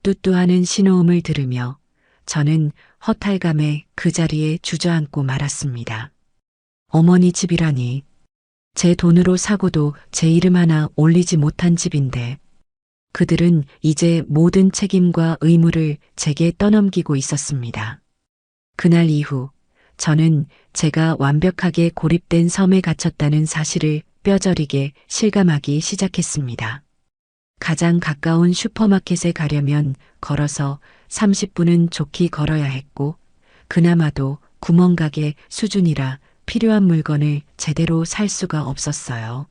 [SPEAKER 1] 뚜뚜하는 신호음을 들으며 저는 허탈감에 그 자리에 주저앉고 말았습니다. 어머니 집이라니. 제 돈으로 사고도 제 이름 하나 올리지 못한 집인데 그들은 이제 모든 책임과 의무를 제게 떠넘기고 있었습니다. 그날 이후 저는 제가 완벽하게 고립된 섬에 갇혔다는 사실을 뼈저리게 실감하기 시작했습니다. 가장 가까운 슈퍼마켓에 가려면 걸어서 30분은 좋게 걸어야 했고 그나마도 구멍가게 수준이라 필요한 물건을 제대로 살 수가 없었어요.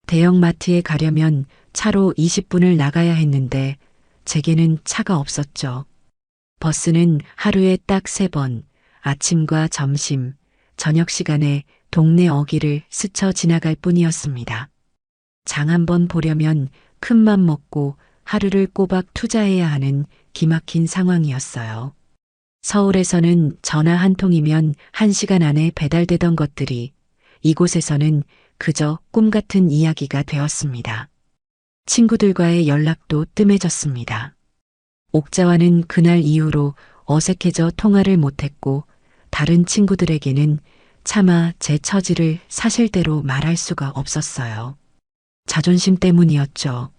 [SPEAKER 1] 대형마트에 가려면 차로 20분을 나가야 했는데 제게는 차가 없었죠. 버스는 하루에 딱 3번, 아침과 점심, 저녁 시간에 동네 어귀를 스쳐 지나갈 뿐이었습니다. 장 한 번 보려면 큰맘 먹고 하루를 꼬박 투자해야 하는 기막힌 상황이었어요. 서울에서는 전화 한 통이면 1시간 안에 배달되던 것들이 이곳에서는 그저 꿈 같은 이야기가 되었습니다. 친구들과의 연락도 뜸해졌습니다. 옥자와는 그날 이후로 어색해져 통화를 못했고 다른 친구들에게는 차마 제 처지를 사실대로 말할 수가 없었어요. 자존심 때문이었죠.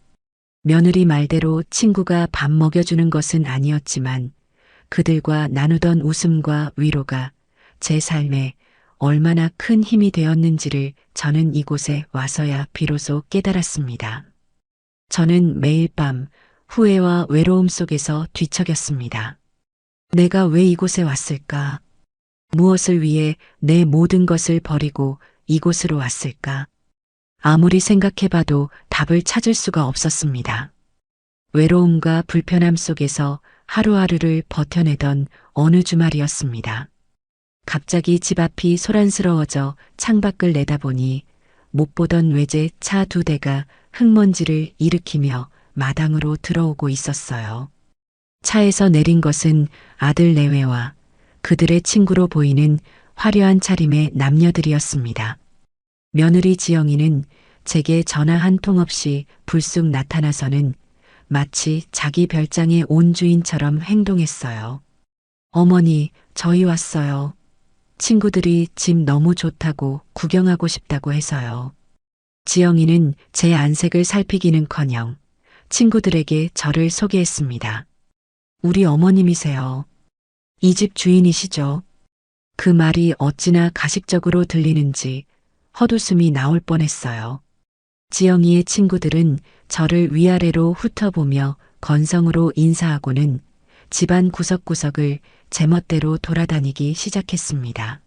[SPEAKER 1] 며느리 말대로 친구가 밥 먹여주는 것은 아니었지만 그들과 나누던 웃음과 위로가 제 삶에 얼마나 큰 힘이 되었는지를 저는 이곳에 와서야 비로소 깨달았습니다. 저는 매일 밤 후회와 외로움 속에서 뒤척였습니다. 내가 왜 이곳에 왔을까? 무엇을 위해 내 모든 것을 버리고 이곳으로 왔을까? 아무리 생각해봐도 답을 찾을 수가 없었습니다. 외로움과 불편함 속에서 하루하루를 버텨내던 어느 주말이었습니다. 갑자기 집 앞이 소란스러워져 창밖을 내다보니 못 보던 외제 차 2대가 흙먼지를 일으키며 마당으로 들어오고 있었어요. 차에서 내린 것은 아들 내외와 그들의 친구로 보이는 화려한 차림의 남녀들이었습니다. 며느리 지영이는 제게 전화 한 통 없이 불쑥 나타나서는 마치 자기 별장의 온 주인처럼 행동했어요. 어머니, 저희 왔어요. 친구들이 집 너무 좋다고 구경하고 싶다고 해서요. 지영이는 제 안색을 살피기는커녕 친구들에게 저를 소개했습니다. 우리 어머님이세요. 이 집 주인이시죠? 그 말이 어찌나 가식적으로 들리는지 헛웃음이 나올 뻔했어요. 지영이의 친구들은 저를 위아래로 훑어보며 건성으로 인사하고는 집안 구석구석을 제멋대로 돌아다니기 시작했습니다.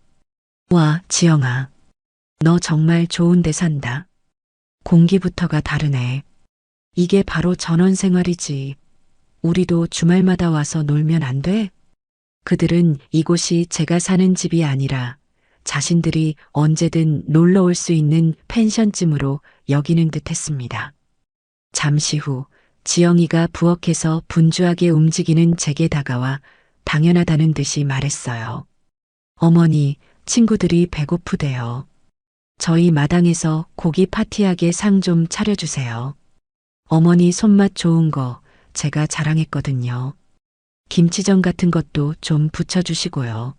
[SPEAKER 1] 와, 지영아. 너 정말 좋은 데 산다. 공기부터가 다르네. 이게 바로 전원생활이지. 우리도 주말마다 와서 놀면 안 돼? 그들은 이곳이 제가 사는 집이 아니라 자신들이 언제든 놀러 올 수 있는 펜션쯤으로 여기는 듯 했습니다. 잠시 후 지영이가 부엌에서 분주하게 움직이는 제게 다가와 당연하다는 듯이 말했어요. 어머니, 친구들이 배고프대요. 저희 마당에서 고기 파티하게 상 좀 차려주세요. 어머니 손맛 좋은 거 제가 자랑했거든요. 김치전 같은 것도 좀 부쳐주시고요.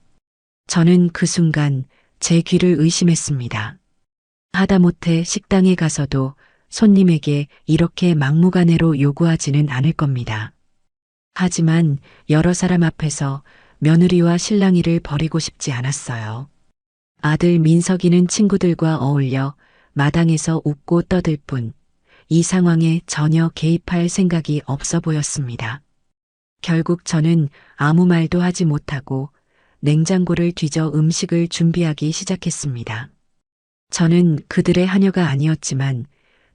[SPEAKER 1] 저는 그 순간 제 귀를 의심했습니다. 하다못해 식당에 가서도 손님에게 이렇게 막무가내로 요구하지는 않을 겁니다. 하지만 여러 사람 앞에서 며느리와 실랑이를 벌이고 싶지 않았어요. 아들 민석이는 친구들과 어울려 마당에서 웃고 떠들 뿐 이 상황에 전혀 개입할 생각이 없어 보였습니다. 결국 저는 아무 말도 하지 못하고 냉장고를 뒤져 음식을 준비하기 시작했습니다. 저는 그들의 하녀가 아니었지만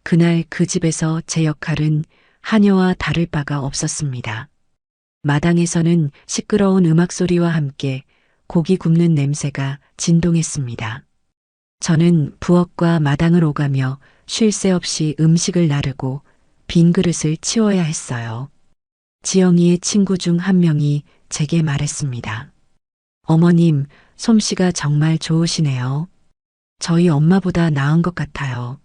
[SPEAKER 1] 그날 그 집에서 제 역할은 하녀와 다를 바가 없었습니다. 마당에서는 시끄러운 음악 소리와 함께 고기 굽는 냄새가 진동했습니다. 저는 부엌과 마당을 오가며 쉴 새 없이 음식을 나르고 빈 그릇을 치워야 했어요. 지영이의 친구 중 한 명이 제게 말했습니다. 어머님, 솜씨가 정말 좋으시네요. 저희 엄마보다 나은 것 같아요.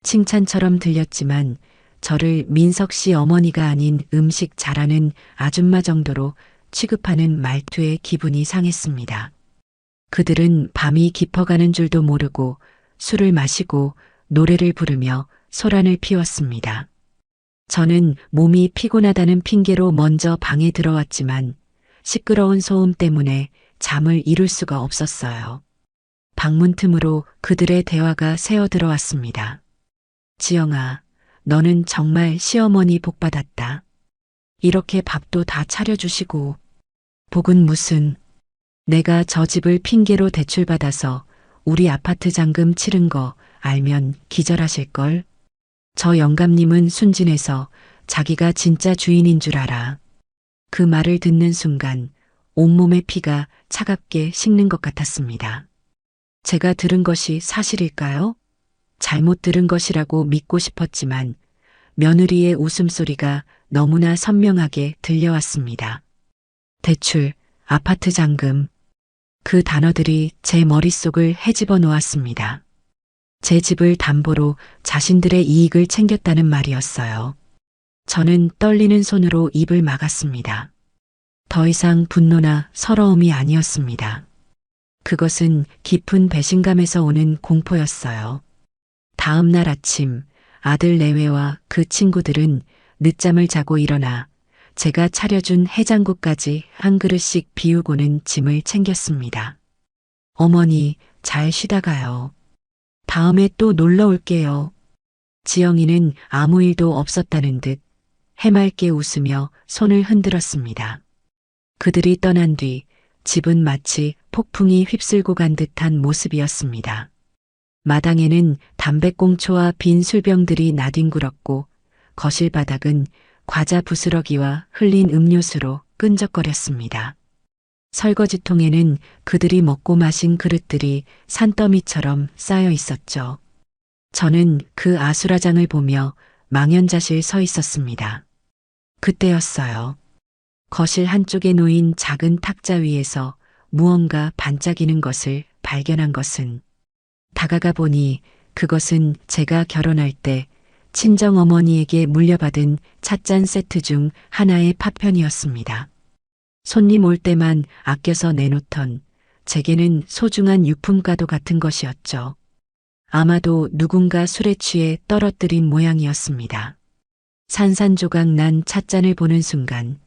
[SPEAKER 1] 칭찬처럼 들렸지만 저를 민석 씨 어머니가 아닌 음식 잘하는 아줌마 정도로 취급하는 말투에 기분이 상했습니다. 그들은 밤이 깊어가는 줄도 모르고 술을 마시고 노래를 부르며 소란을 피웠습니다. 저는 몸이 피곤하다는 핑계로 먼저 방에 들어왔지만 시끄러운 소음 때문에 잠을 이룰 수가 없었어요. 방문 틈으로 그들의 대화가 새어 들어왔습니다. 지영아, 너는 정말 시어머니 복 받았다. 이렇게 밥도 다 차려주시고. 복은 무슨. 내가 저 집을 핑계로 대출받아서 우리 아파트 잔금 치른 거 알면 기절하실걸. 저 영감님은 순진해서 자기가 진짜 주인인 줄 알아. 그 말을 듣는 순간 온몸의 피가 차갑게 식는 것 같았습니다. 제가 들은 것이 사실일까요? 잘못 들은 것이라고 믿고 싶었지만 며느리의 웃음소리가 너무나 선명하게 들려왔습니다. 대출, 아파트 잔금. 그 단어들이 제 머릿속을 헤집어 놓았습니다. 제 집을 담보로 자신들의 이익을 챙겼다는 말이었어요. 저는 떨리는 손으로 입을 막았습니다. 더 이상 분노나 서러움이 아니었습니다. 그것은 깊은 배신감에서 오는 공포였어요. 다음 날 아침 아들 내외와 그 친구들은 늦잠을 자고 일어나 제가 차려준 해장국까지 한 그릇씩 비우고는 짐을 챙겼습니다. 어머니, 잘 쉬다 가요. 다음에 또 놀러 올게요. 지영이는 아무 일도 없었다는 듯 해맑게 웃으며 손을 흔들었습니다. 그들이 떠난 뒤 집은 마치 폭풍이 휩쓸고 간 듯한 모습이었습니다. 마당에는 담배꽁초와 빈 술병들이 나뒹굴었고 거실 바닥은 과자 부스러기와 흘린 음료수로 끈적거렸습니다. 설거지통에는 그들이 먹고 마신 그릇들이 산더미처럼 쌓여 있었죠. 저는 그 아수라장을 보며 망연자실 서 있었습니다. 그때였어요. 거실 한쪽에 놓인 작은 탁자 위에서 무언가 반짝이는 것을 발견한 것은 다가가 보니 그것은 제가 결혼할 때 친정어머니에게 물려받은 찻잔 세트 중 하나의 파편이었습니다. 손님 올 때만 아껴서 내놓던 제게는 소중한 유품과도 같은 것이었죠. 아마도 누군가 술에 취해 떨어뜨린 모양이었습니다. 산산조각 난 찻잔을 보는 순간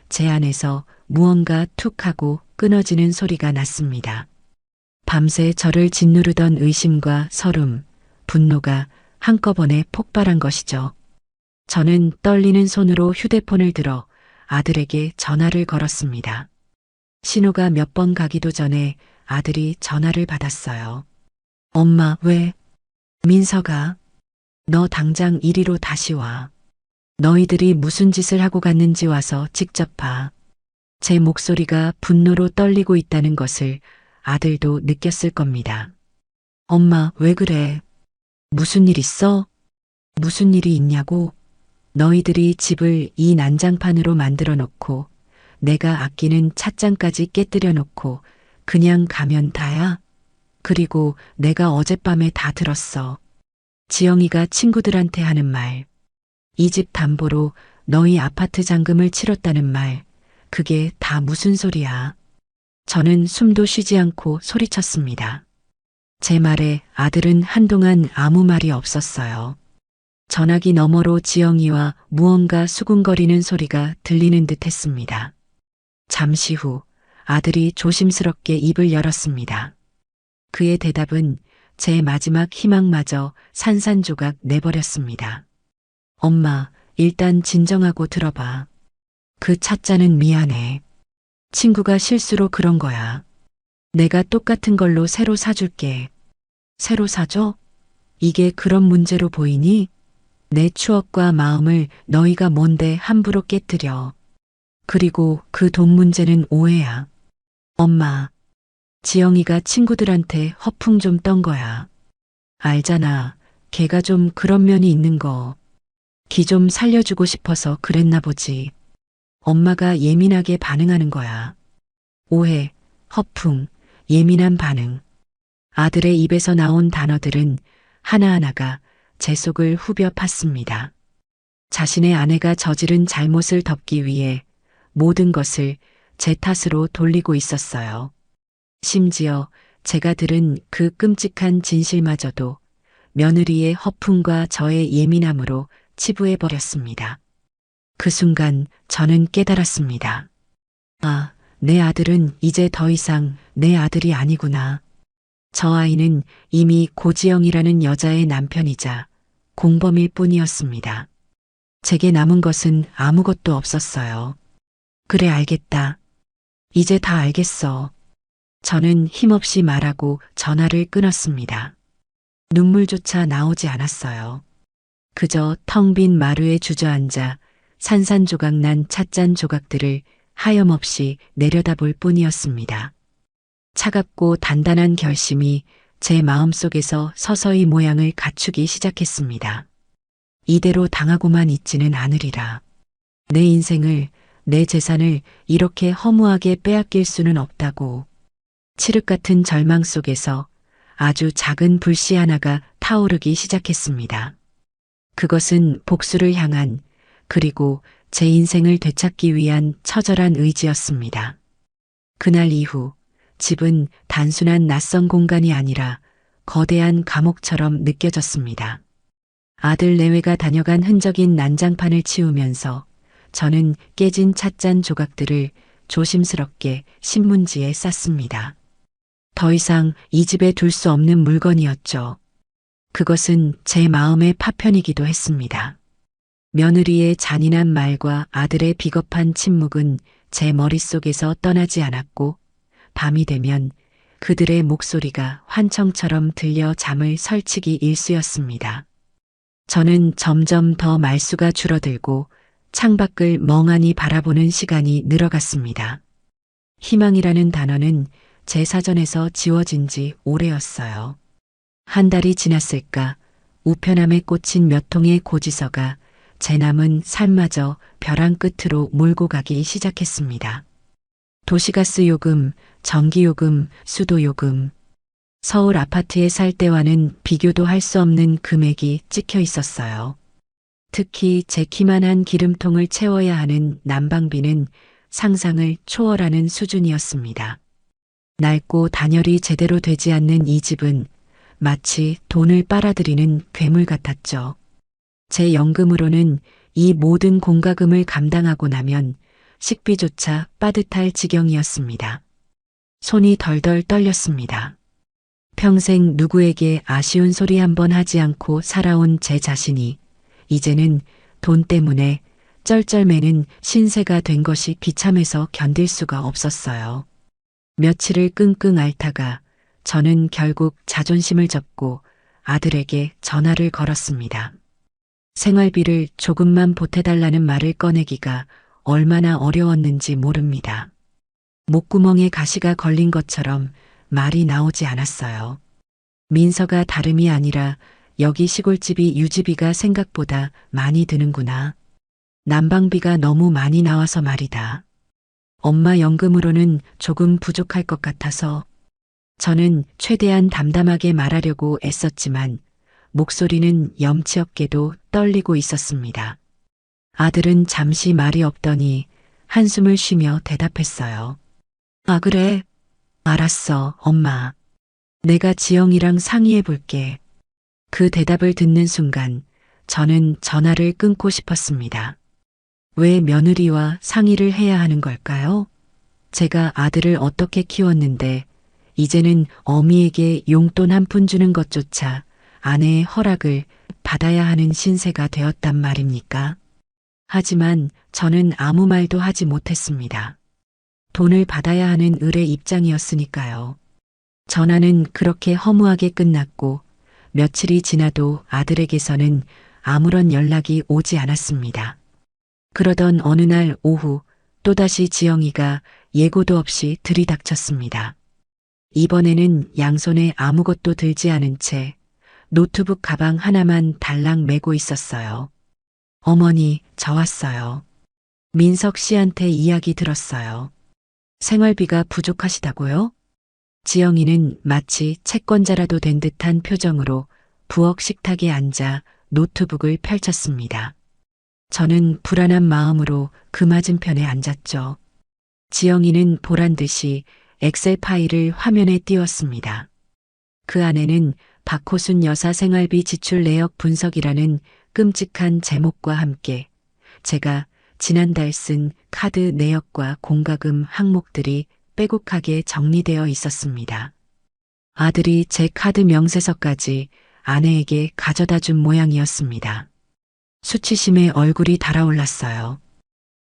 [SPEAKER 1] 제 안에서 무언가 툭 하고 끊어지는 소리가 났습니다. 밤새 저를 짓누르던 의심과 서름, 분노가 한꺼번에 폭발한 것이죠. 저는 떨리는 손으로 휴대폰을 들어 아들에게 전화를 걸었습니다. 신호가 몇 번 가기도 전에 아들이 전화를 받았어요. 엄마, 왜? 민서가, 너 당장 이리로 다시 와. 너희들이 무슨 짓을 하고 갔는지 와서 직접 봐. 제 목소리가 분노로 떨리고 있다는 것을 아들도 느꼈을 겁니다. 엄마, 왜 그래? 무슨 일 있어? 무슨 일이 있냐고? 너희들이 집을 이 난장판으로 만들어 놓고 내가 아끼는 찻잔까지 깨뜨려 놓고 그냥 가면 다야? 그리고 내가 어젯밤에 다 들었어. 지영이가 친구들한테 하는 말. 이 집 담보로 너희 아파트 잔금을 치렀다는 말. 그게 다 무슨 소리야? 저는 숨도 쉬지 않고 소리쳤습니다. 제 말에 아들은 한동안 아무 말이 없었어요. 전화기 너머로 지영이와 무언가 수군거리는 소리가 들리는 듯 했습니다. 잠시 후 아들이 조심스럽게 입을 열었습니다. 그의 대답은 제 마지막 희망마저 산산조각 내버렸습니다. 엄마, 일단 진정하고 들어봐. 그 찻잔은 미안해. 친구가 실수로 그런 거야. 내가 똑같은 걸로 새로 사줄게. 새로 사줘? 이게 그런 문제로 보이니? 내 추억과 마음을 너희가 뭔데 함부로 깨뜨려. 그리고 그 돈 문제는 오해야. 엄마, 지영이가 친구들한테 허풍 좀 떤 거야. 알잖아. 걔가 좀 그런 면이 있는 거. 기 좀 살려주고 싶어서 그랬나 보지. 엄마가 예민하게 반응하는 거야. 오해, 허풍, 예민한 반응. 아들의 입에서 나온 단어들은 하나하나가 제 속을 후벼 팠습니다. 자신의 아내가 저지른 잘못을 덮기 위해 모든 것을 제 탓으로 돌리고 있었어요. 심지어 제가 들은 그 끔찍한 진실마저도 며느리의 허풍과 저의 예민함으로 치부해버렸습니다. 그 순간 저는 깨달았습니다. 아, 내 아들은 이제 더 이상 내 아들이 아니구나. 저 아이는 이미 고지영이라는 여자의 남편이자 공범일 뿐이었습니다. 제게 남은 것은 아무것도 없었어요. 그래, 알겠다. 이제 다 알겠어. 저는 힘없이 말하고 전화를 끊었습니다. 눈물조차 나오지 않았어요. 그저 텅 빈 마루에 주저앉아 산산조각난 찻잔 조각들을 하염없이 내려다볼 뿐이었습니다. 차갑고 단단한 결심이 제 마음속에서 서서히 모양을 갖추기 시작했습니다. 이대로 당하고만 있지는 않으리라. 내 인생을, 내 재산을 이렇게 허무하게 빼앗길 수는 없다고. 칠흑 같은 절망 속에서 아주 작은 불씨 하나가 타오르기 시작했습니다. 그것은 복수를 향한, 그리고 제 인생을 되찾기 위한 처절한 의지였습니다. 그날 이후 집은 단순한 낯선 공간이 아니라 거대한 감옥처럼 느껴졌습니다. 아들 내외가 다녀간 흔적인 난장판을 치우면서 저는 깨진 찻잔 조각들을 조심스럽게 신문지에 쌌습니다. 더 이상 이 집에 둘 수 없는 물건이었죠. 그것은 제 마음의 파편이기도 했습니다. 며느리의 잔인한 말과 아들의 비겁한 침묵은 제 머릿속에서 떠나지 않았고, 밤이 되면 그들의 목소리가 환청처럼 들려 잠을 설치기 일쑤였습니다. 저는 점점 더 말수가 줄어들고 창밖을 멍하니 바라보는 시간이 늘어갔습니다. 희망이라는 단어는 제 사전에서 지워진 지 오래였어요. 한 달이 지났을까 우편함에 꽂힌 몇 통의 고지서가 제 남은 삶마저 벼랑 끝으로 몰고 가기 시작했습니다. 도시가스 요금, 전기요금, 수도요금. 서울 아파트에 살 때와는 비교도 할 수 없는 금액이 찍혀 있었어요. 특히 제 키만한 기름통을 채워야 하는 난방비는 상상을 초월하는 수준이었습니다. 낡고 단열이 제대로 되지 않는 이 집은 마치 돈을 빨아들이는 괴물 같았죠. 제 연금으로는 이 모든 공과금을 감당하고 나면 식비조차 빠듯할 지경이었습니다. 손이 덜덜 떨렸습니다. 평생 누구에게 아쉬운 소리 한 번 하지 않고 살아온 제 자신이 이제는 돈 때문에 쩔쩔매는 신세가 된 것이 비참해서 견딜 수가 없었어요. 며칠을 끙끙 앓다가 저는 결국 자존심을 접고 아들에게 전화를 걸었습니다. 생활비를 조금만 보태달라는 말을 꺼내기가 얼마나 어려웠는지 모릅니다. 목구멍에 가시가 걸린 것처럼 말이 나오지 않았어요. 민서가 다름이 아니라 여기 시골집이 유지비가 생각보다 많이 드는구나. 난방비가 너무 많이 나와서 말이다. 엄마 연금으로는 조금 부족할 것 같아서. 저는 최대한 담담하게 말하려고 애썼지만 목소리는 염치 없게도 떨리고 있었습니다. 아들은 잠시 말이 없더니 한숨을 쉬며 대답했어요. 아, 그래. 알았어, 엄마. 내가 지영이랑 상의해 볼게. 그 대답을 듣는 순간 저는 전화를 끊고 싶었습니다. 왜 며느리와 상의를 해야 하는 걸까요? 제가 아들을 어떻게 키웠는데 이제는 어미에게 용돈 한 푼 주는 것조차 아내의 허락을 받아야 하는 신세가 되었단 말입니까? 하지만 저는 아무 말도 하지 못했습니다. 돈을 받아야 하는 을의 입장이었으니까요. 전화는 그렇게 허무하게 끝났고 며칠이 지나도 아들에게서는 아무런 연락이 오지 않았습니다. 그러던 어느 날 오후 또다시 지영이가 예고도 없이 들이닥쳤습니다. 이번에는 양손에 아무것도 들지 않은 채 노트북 가방 하나만 달랑 메고 있었어요. 어머니, 저 왔어요. 민석 씨한테 이야기 들었어요. 생활비가 부족하시다고요? 지영이는 마치 채권자라도 된 듯한 표정으로 부엌 식탁에 앉아 노트북을 펼쳤습니다. 저는 불안한 마음으로 그 맞은편에 앉았죠. 지영이는 보란 듯이 엑셀 파일을 화면에 띄웠습니다. 그 안에는 박호순 여사 생활비 지출 내역 분석이라는 끔찍한 제목과 함께 제가 지난달 쓴 카드 내역과 공과금 항목들이 빼곡하게 정리되어 있었습니다. 아들이 제 카드 명세서까지 아내에게 가져다 준 모양이었습니다. 수치심에 얼굴이 달아올랐어요.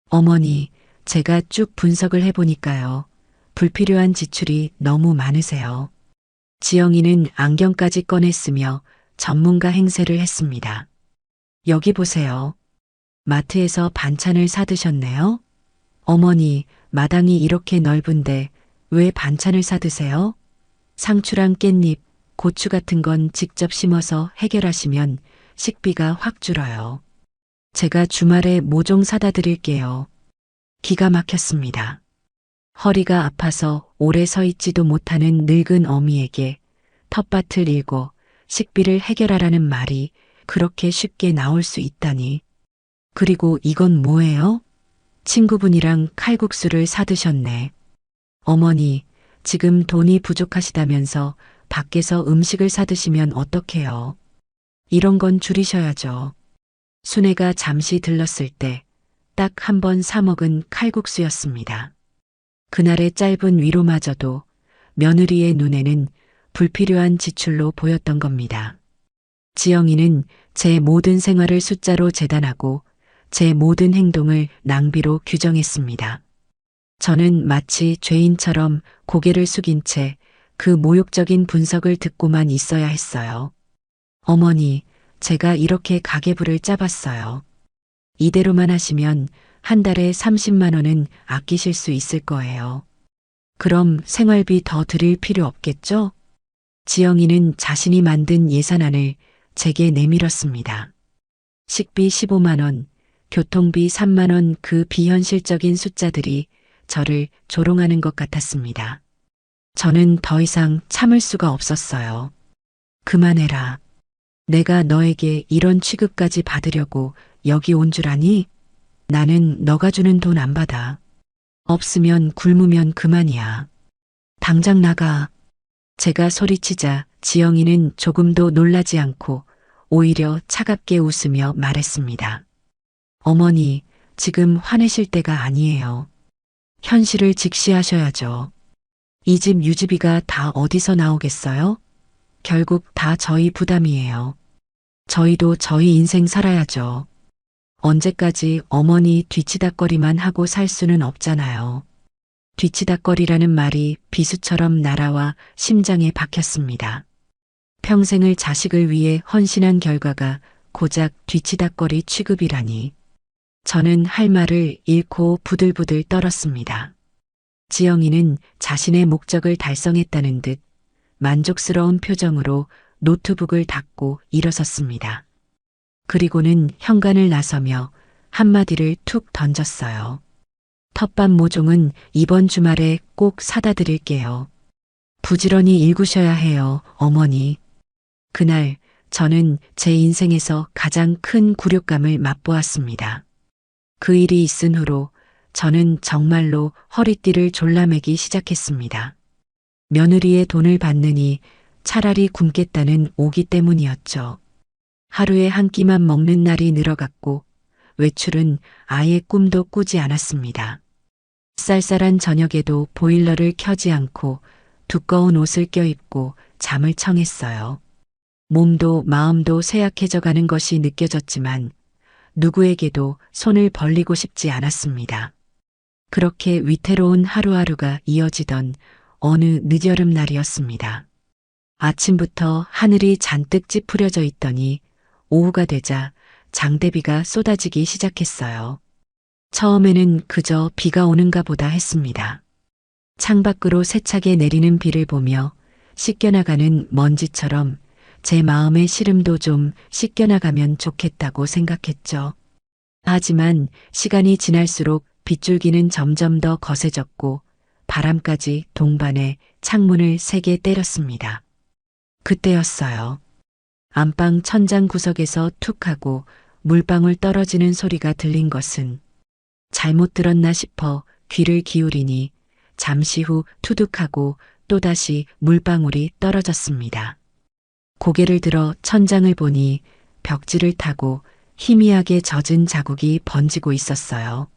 [SPEAKER 1] 어머니, 제가 쭉 분석을 해보니까요. 불필요한 지출이 너무 많으세요. 지영이는 안경까지 꺼냈으며 전문가 행세를 했습니다. 여기 보세요. 마트에서 반찬을 사드셨네요? 어머니, 마당이 이렇게 넓은데 왜 반찬을 사드세요? 상추랑 깻잎, 고추 같은 건 직접 심어서 해결하시면 식비가 확 줄어요. 제가 주말에 모종 사다 드릴게요. 기가 막혔습니다. 허리가 아파서 오래 서 있지도 못하는 늙은 어미에게 텃밭을 일고 식비를 해결하라는 말이 그렇게 쉽게 나올 수 있다니. 그리고 이건 뭐예요? 친구분이랑 칼국수를 사드셨네. 어머니, 지금 돈이 부족하시다면서 밖에서 음식을 사드시면 어떡해요? 이런 건 줄이셔야죠. 순애가 잠시 들렀을 때 딱 한 번 사 먹은 칼국수였습니다. 그날의 짧은 위로마저도 며느리의 눈에는 불필요한 지출로 보였던 겁니다. 지영이는 제 모든 생활을 숫자로 재단하고 제 모든 행동을 낭비로 규정했습니다. 저는 마치 죄인처럼 고개를 숙인 채 그 모욕적인 분석을 듣고만 있어야 했어요. 어머니, 제가 이렇게 가계부를 짜봤어요. 이대로만 하시면 한 달에 30만 원은 아끼실 수 있을 거예요. 그럼 생활비 더 드릴 필요 없겠죠? 지영이는 자신이 만든 예산안을 제게 내밀었습니다. 식비 15만 원, 교통비 3만 원, 그 비현실적인 숫자들이 저를 조롱하는 것 같았습니다. 저는 더 이상 참을 수가 없었어요. 그만해라. 내가 너에게 이런 취급까지 받으려고 여기 온 줄 아니? 나는 너가 주는 돈 안 받아. 없으면 굶으면 그만이야. 당장 나가. 제가 소리치자 지영이는 조금도 놀라지 않고 오히려 차갑게 웃으며 말했습니다. 어머니, 지금 화내실 때가 아니에요. 현실을 직시하셔야죠. 이 집 유지비가 다 어디서 나오겠어요? 결국 다 저희 부담이에요. 저희도 저희 인생 살아야죠. 언제까지 어머니 뒤치다꺼리만 하고 살 수는 없잖아요. 뒤치다꺼리라는 말이 비수처럼 날아와 심장에 박혔습니다. 평생을 자식을 위해 헌신한 결과가 고작 뒤치다꺼리 취급이라니. 저는 할 말을 잃고 부들부들 떨었습니다. 지영이는 자신의 목적을 달성했다는 듯 만족스러운 표정으로 노트북을 닫고 일어섰습니다. 그리고는 현관을 나서며 한마디를 툭 던졌어요. 텃밭 모종은 이번 주말에 꼭 사다 드릴게요. 부지런히 일구셔야 해요, 어머니. 그날 저는 제 인생에서 가장 큰 굴욕감을 맛보았습니다. 그 일이 있은 후로 저는 정말로 허리띠를 졸라매기 시작했습니다. 며느리의 돈을 받느니 차라리 굶겠다는 오기 때문이었죠. 하루에 한 끼만 먹는 날이 늘어갔고 외출은 아예 꿈도 꾸지 않았습니다. 쌀쌀한 저녁에도 보일러를 켜지 않고 두꺼운 옷을 껴입고 잠을 청했어요. 몸도 마음도 쇠약해져 가는 것이 느껴졌지만 누구에게도 손을 벌리고 싶지 않았습니다. 그렇게 위태로운 하루하루가 이어지던 어느 늦여름 날이었습니다. 아침부터 하늘이 잔뜩 찌푸려져 있더니 오후가 되자 장대비가 쏟아지기 시작했어요. 처음에는 그저 비가 오는가 보다 했습니다. 창밖으로 세차게 내리는 비를 보며 씻겨나가는 먼지처럼 제 마음의 시름도 좀 씻겨나가면 좋겠다고 생각했죠. 하지만 시간이 지날수록 빗줄기는 점점 더 거세졌고 바람까지 동반해 창문을 세게 때렸습니다. 그때였어요. 안방 천장 구석에서 툭 하고 물방울 떨어지는 소리가 들린 것은 잘못 들었나 싶어 귀를 기울이니 잠시 후 투둑하고 또다시 물방울이 떨어졌습니다. 고개를 들어 천장을 보니 벽지를 타고 희미하게 젖은 자국이 번지고 있었어요.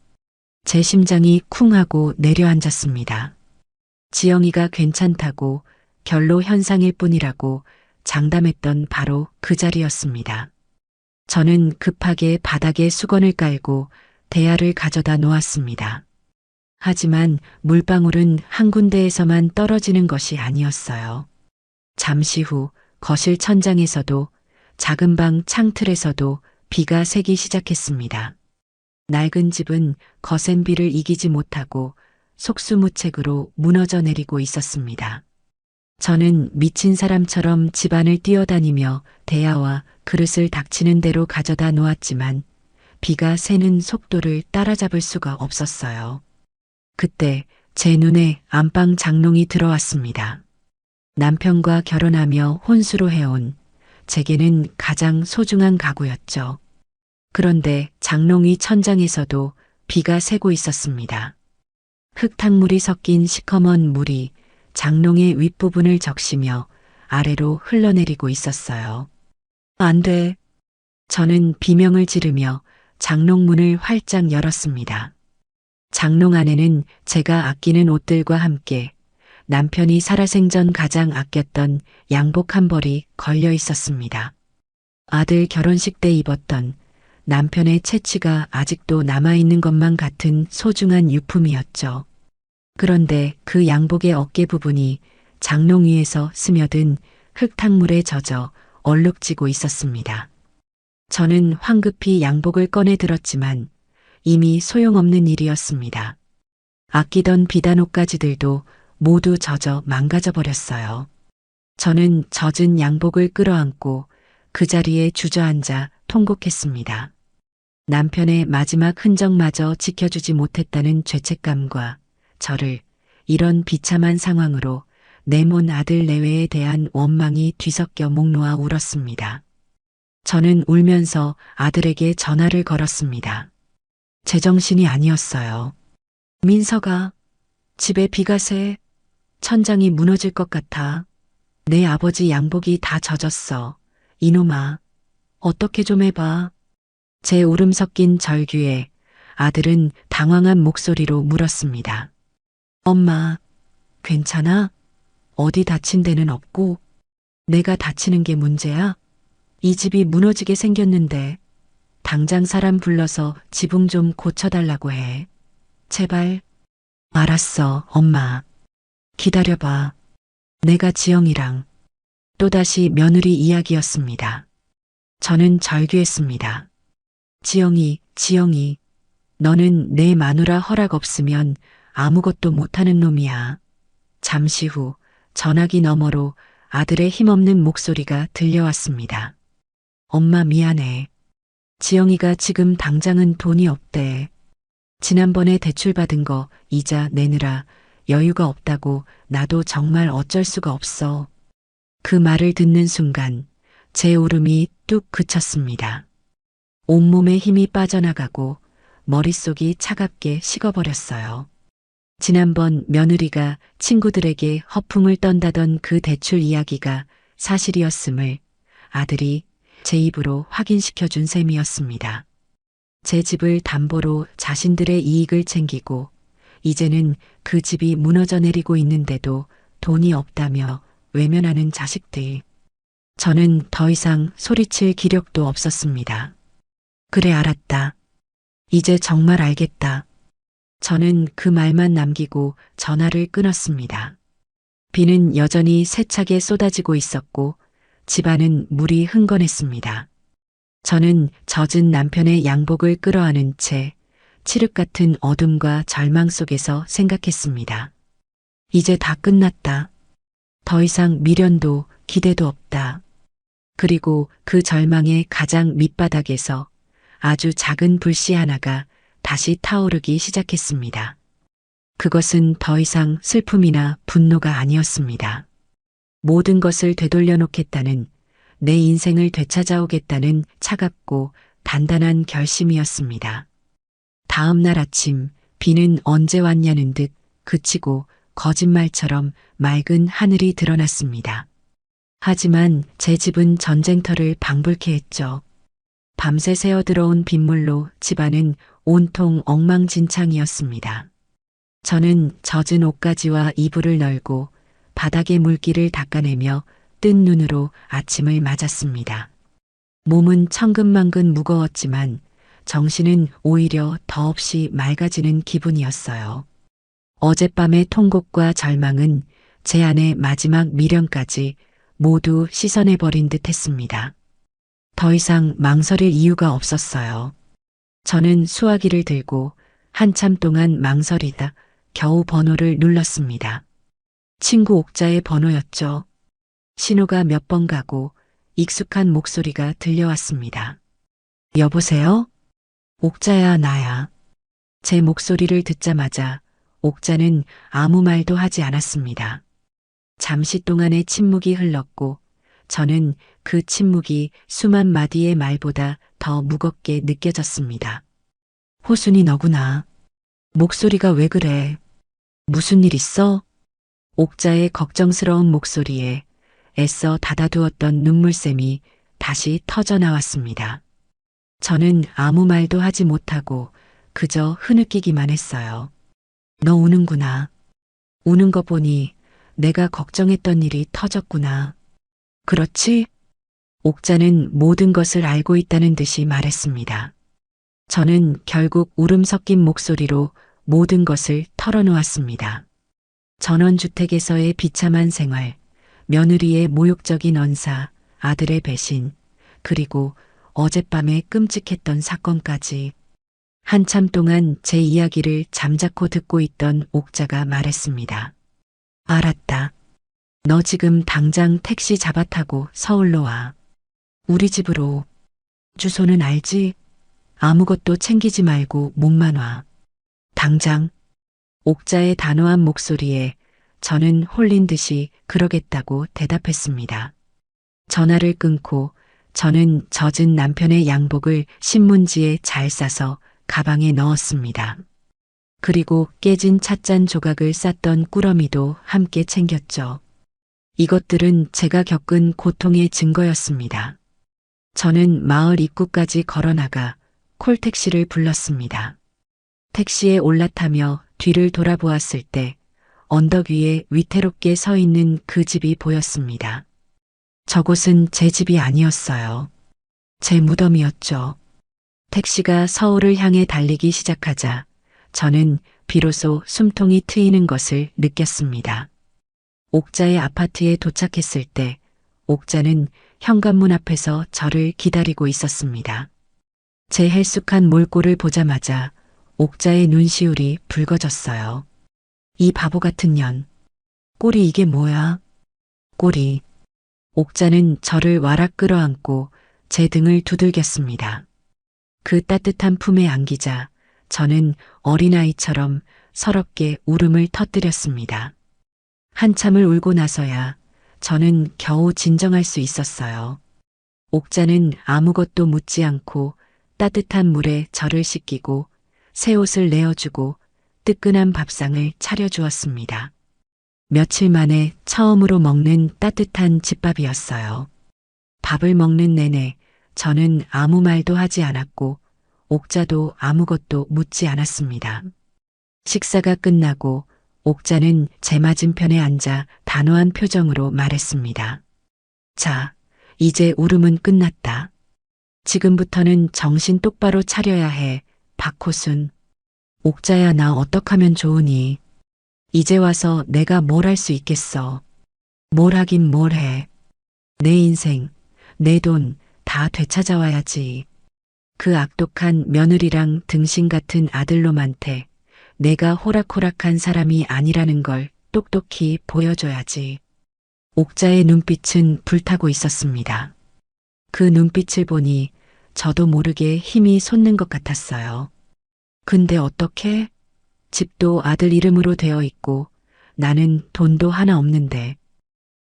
[SPEAKER 1] 제 심장이 쿵 하고 내려앉았습니다. 지영이가 괜찮다고 결로 현상일 뿐이라고 장담했던 바로 그 자리였습니다. 저는 급하게 바닥에 수건을 깔고 대야를 가져다 놓았습니다. 하지만 물방울은 한 군데에서만 떨어지는 것이 아니었어요. 잠시 후 거실 천장에서도 작은 방 창틀에서도 비가 새기 시작했습니다. 낡은 집은 거센 비를 이기지 못하고 속수무책으로 무너져 내리고 있었습니다. 저는 미친 사람처럼 집안을 뛰어다니며 대야와 그릇을 닥치는 대로 가져다 놓았지만 비가 새는 속도를 따라잡을 수가 없었어요. 그때 제 눈에 안방 장롱이 들어왔습니다. 남편과 결혼하며 혼수로 해온 제게는 가장 소중한 가구였죠. 그런데 장롱 위 천장에서도 비가 새고 있었습니다. 흙탕물이 섞인 시커먼 물이 장롱의 윗부분을 적시며 아래로 흘러내리고 있었어요. 안 돼. 저는 비명을 지르며 장롱 문을 활짝 열었습니다. 장롱 안에는 제가 아끼는 옷들과 함께 남편이 살아생전 가장 아꼈던 양복 한 벌이 걸려 있었습니다. 아들 결혼식 때 입었던 남편의 채취가 아직도 남아있는 것만 같은 소중한 유품이었죠. 그런데 그 양복의 어깨 부분이 장롱 위에서 스며든 흙탕물에 젖어 얼룩지고 있었습니다. 저는 황급히 양복을 꺼내 들었지만 이미 소용없는 일이었습니다. 아끼던 비단 옷가지들도 모두 젖어 망가져 버렸어요. 저는 젖은 양복을 끌어안고 그 자리에 주저앉아 통곡했습니다. 남편의 마지막 흔적마저 지켜주지 못했다는 죄책감과 저를 이런 비참한 상황으로 내몬 아들 내외에 대한 원망이 뒤섞여 목 놓아 울었습니다. 저는 울면서 아들에게 전화를 걸었습니다. 제정신이 아니었어요. 민서가 집에 비가 새 천장이 무너질 것 같아. 내 아버지 양복이 다 젖었어. 이놈아, 어떻게 좀 해봐. 제 울음 섞인 절규에 아들은 당황한 목소리로 물었습니다. 엄마, 괜찮아? 어디 다친 데는 없고? 내가 다치는 게 문제야? 이 집이 무너지게 생겼는데 당장 사람 불러서 지붕 좀 고쳐달라고 해. 제발. 알았어, 엄마. 기다려봐. 내가 지영이랑. 또다시 며느리 이야기였습니다. 저는 절규했습니다. 지영이, 너는 내 마누라 허락 없으면 아무것도 못하는 놈이야. 잠시 후 전화기 너머로 아들의 힘없는 목소리가 들려왔습니다. 엄마 미안해. 지영이가 지금 당장은 돈이 없대. 지난번에 대출받은 거 이자 내느라 여유가 없다고 나도 정말 어쩔 수가 없어. 그 말을 듣는 순간 제 울음이 뚝 그쳤습니다. 온몸에 힘이 빠져나가고 머릿속이 차갑게 식어버렸어요. 지난번 며느리가 친구들에게 허풍을 떤다던 그 대출 이야기가 사실이었음을 아들이 제 입으로 확인시켜준 셈이었습니다. 제 집을 담보로 자신들의 이익을 챙기고 이제는 그 집이 무너져 내리고 있는데도 돈이 없다며 외면하는 자식들. 저는 더 이상 소리칠 기력도 없었습니다. 그래 알았다. 이제 정말 알겠다. 저는 그 말만 남기고 전화를 끊었습니다. 비는 여전히 세차게 쏟아지고 있었고 집안은 물이 흥건했습니다. 저는 젖은 남편의 양복을 끌어안은 채 칠흑 같은 어둠과 절망 속에서 생각했습니다. 이제 다 끝났다. 더 이상 미련도 기대도 없다. 그리고 그 절망의 가장 밑바닥에서 아주 작은 불씨 하나가 다시 타오르기 시작했습니다. 그것은 더 이상 슬픔이나 분노가 아니었습니다. 모든 것을 되돌려 놓겠다는, 내 인생을 되찾아오겠다는 차갑고 단단한 결심이었습니다. 다음 날 아침, 비는 언제 왔냐는 듯 그치고 거짓말처럼 맑은 하늘이 드러났습니다. 하지만 제 집은 전쟁터를 방불케 했죠. 밤새 새어들어온 빗물로 집안은 온통 엉망진창이었습니다. 저는 젖은 옷가지와 이불을 널고 바닥의 물기를 닦아내며 뜬 눈으로 아침을 맞았습니다. 몸은 천근만근 무거웠지만 정신은 오히려 더없이 맑아지는 기분이었어요. 어젯밤의 통곡과 절망은 제 안의 마지막 미련까지 모두 씻어내버린 듯 했습니다. 더 이상 망설일 이유가 없었어요. 저는 수화기를 들고 한참 동안 망설이다 겨우 번호를 눌렀습니다. 친구 옥자의 번호였죠. 신호가 몇 번 가고 익숙한 목소리가 들려왔습니다. 여보세요? 옥자야, 나야. 제 목소리를 듣자마자 옥자는 아무 말도 하지 않았습니다. 잠시 동안의 침묵이 흘렀고 저는 그 침묵이 수만 마디의 말보다 더 무겁게 느껴졌습니다. 호순이 너구나. 목소리가 왜 그래? 무슨 일 있어? 옥자의 걱정스러운 목소리에 애써 닫아두었던 눈물샘이 다시 터져 나왔습니다. 저는 아무 말도 하지 못하고 그저 흐느끼기만 했어요. 너 우는구나. 우는 거 보니 내가 걱정했던 일이 터졌구나. 그렇지? 옥자는 모든 것을 알고 있다는 듯이 말했습니다. 저는 결국 울음 섞인 목소리로 모든 것을 털어놓았습니다. 전원주택에서의 비참한 생활, 며느리의 모욕적인 언사, 아들의 배신, 그리고 어젯밤에 끔찍했던 사건까지. 한참 동안 제 이야기를 잠자코 듣고 있던 옥자가 말했습니다. 알았다. 너 지금 당장 택시 잡아 타고 서울로 와. 우리 집으로. 주소는 알지? 아무것도 챙기지 말고 몸만 와. 당장. 옥자의 단호한 목소리에 저는 홀린 듯이 그러겠다고 대답했습니다. 전화를 끊고 저는 젖은 남편의 양복을 신문지에 잘 싸서 가방에 넣었습니다. 그리고 깨진 찻잔 조각을 쌌던 꾸러미도 함께 챙겼죠. 이것들은 제가 겪은 고통의 증거였습니다. 저는 마을 입구까지 걸어나가 콜택시를 불렀습니다. 택시에 올라타며 뒤를 돌아보았을 때 언덕 위에 위태롭게 서 있는 그 집이 보였습니다. 저곳은 제 집이 아니었어요. 제 무덤이었죠. 택시가 서울을 향해 달리기 시작하자 저는 비로소 숨통이 트이는 것을 느꼈습니다. 옥자의 아파트에 도착했을 때 옥자는 현관문 앞에서 저를 기다리고 있었습니다. 제 헬쑥한 몰골을 보자마자 옥자의 눈시울이 붉어졌어요. 이 바보 같은 년. 꼴이 이게 뭐야? 꼴이. 옥자는 저를 와락 끌어안고 제 등을 두들겼습니다. 그 따뜻한 품에 안기자 저는 어린아이처럼 서럽게 울음을 터뜨렸습니다. 한참을 울고 나서야 저는 겨우 진정할 수 있었어요. 옥자는 아무것도 묻지 않고 따뜻한 물에 저를 씻기고 새 옷을 내어주고 뜨끈한 밥상을 차려주었습니다. 며칠 만에 처음으로 먹는 따뜻한 집밥이었어요. 밥을 먹는 내내 저는 아무 말도 하지 않았고 옥자도 아무것도 묻지 않았습니다. 식사가 끝나고 옥자는 제 맞은편에 앉아 단호한 표정으로 말했습니다. 자, 이제 울음은 끝났다. 지금부터는 정신 똑바로 차려야 해, 박호순. 옥자야, 나 어떡하면 좋으니? 이제 와서 내가 뭘 할 수 있겠어. 뭘 하긴 뭘 해. 내 인생, 내 돈 다 되찾아와야지. 그 악독한 며느리랑 등신 같은 아들놈한테 내가 호락호락한 사람이 아니라는 걸 똑똑히 보여줘야지. 옥자의 눈빛은 불타고 있었습니다. 그 눈빛을 보니 저도 모르게 힘이 솟는 것 같았어요. 근데 어떻게? 집도 아들 이름으로 되어 있고 나는 돈도 하나 없는데.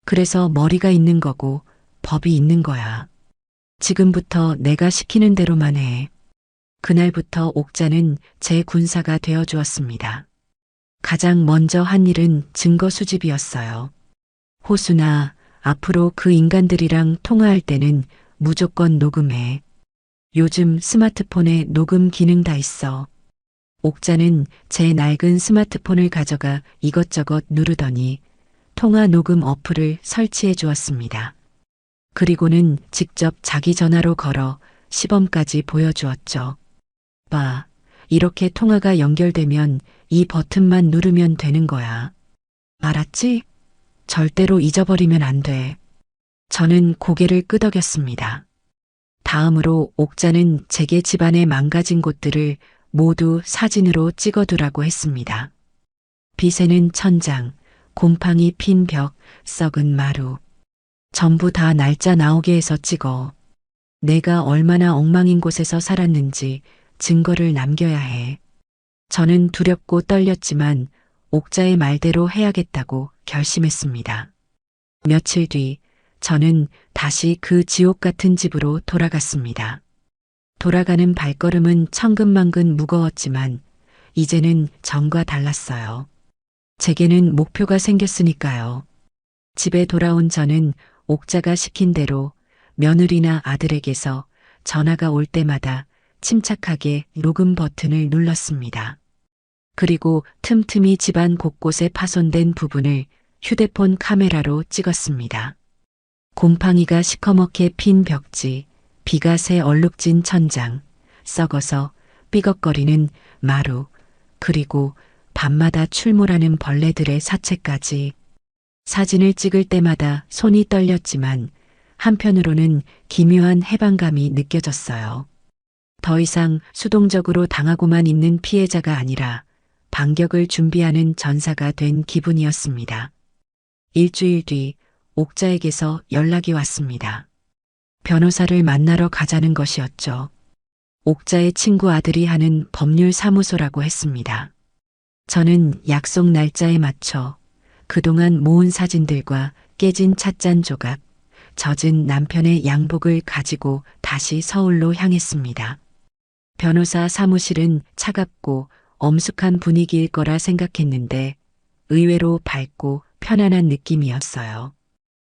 [SPEAKER 1] 그래서 머리가 있는 거고 법이 있는 거야. 지금부터 내가 시키는 대로만 해. 그날부터 옥자는 제 군사가 되어 주었습니다. 가장 먼저 한 일은 증거 수집이었어요. 호수나 앞으로 그 인간들이랑 통화할 때는 무조건 녹음해. 요즘 스마트폰에 녹음 기능 다 있어. 옥자는 제 낡은 스마트폰을 가져가 이것저것 누르더니 통화 녹음 어플을 설치해 주었습니다. 그리고는 직접 자기 전화로 걸어 시범까지 보여주었죠. 봐, 이렇게 통화가 연결되면 이 버튼만 누르면 되는 거야. 알았지? 절대로 잊어버리면 안 돼. 저는 고개를 끄덕였습니다. 다음으로 옥자는 제게 집안의 망가진 곳들을 모두 사진으로 찍어두라고 했습니다. 빗에는 천장, 곰팡이 핀 벽, 썩은 마루. 전부 다 날짜 나오게 해서 찍어. 내가 얼마나 엉망인 곳에서 살았는지 증거를 남겨야 해. 저는 두렵고 떨렸지만 옥자의 말대로 해야겠다고 결심했습니다. 며칠 뒤 저는 다시 그 지옥 같은 집으로 돌아갔습니다. 돌아가는 발걸음은 천근만근 무거웠지만 이제는 전과 달랐어요. 제게는 목표가 생겼으니까요. 집에 돌아온 저는 옥자가 시킨 대로 며느리나 아들에게서 전화가 올 때마다 침착하게 녹음 버튼을 눌렀습니다. 그리고 틈틈이 집안 곳곳에 파손된 부분을 휴대폰 카메라로 찍었습니다. 곰팡이가 시커멓게 핀 벽지, 비가 새 얼룩진 천장, 썩어서 삐걱거리는 마루, 그리고 밤마다 출몰하는 벌레들의 사체까지. 사진을 찍을 때마다 손이 떨렸지만 한편으로는 기묘한 해방감이 느껴졌어요. 더 이상 수동적으로 당하고만 있는 피해자가 아니라 반격을 준비하는 전사가 된 기분이었습니다. 일주일 뒤 옥자에게서 연락이 왔습니다. 변호사를 만나러 가자는 것이었죠. 옥자의 친구 아들이 하는 법률사무소라고 했습니다. 저는 약속 날짜에 맞춰 그동안 모은 사진들과 깨진 찻잔 조각, 젖은 남편의 양복을 가지고 다시 서울로 향했습니다. 변호사 사무실은 차갑고 엄숙한 분위기일 거라 생각했는데 의외로 밝고 편안한 느낌이었어요.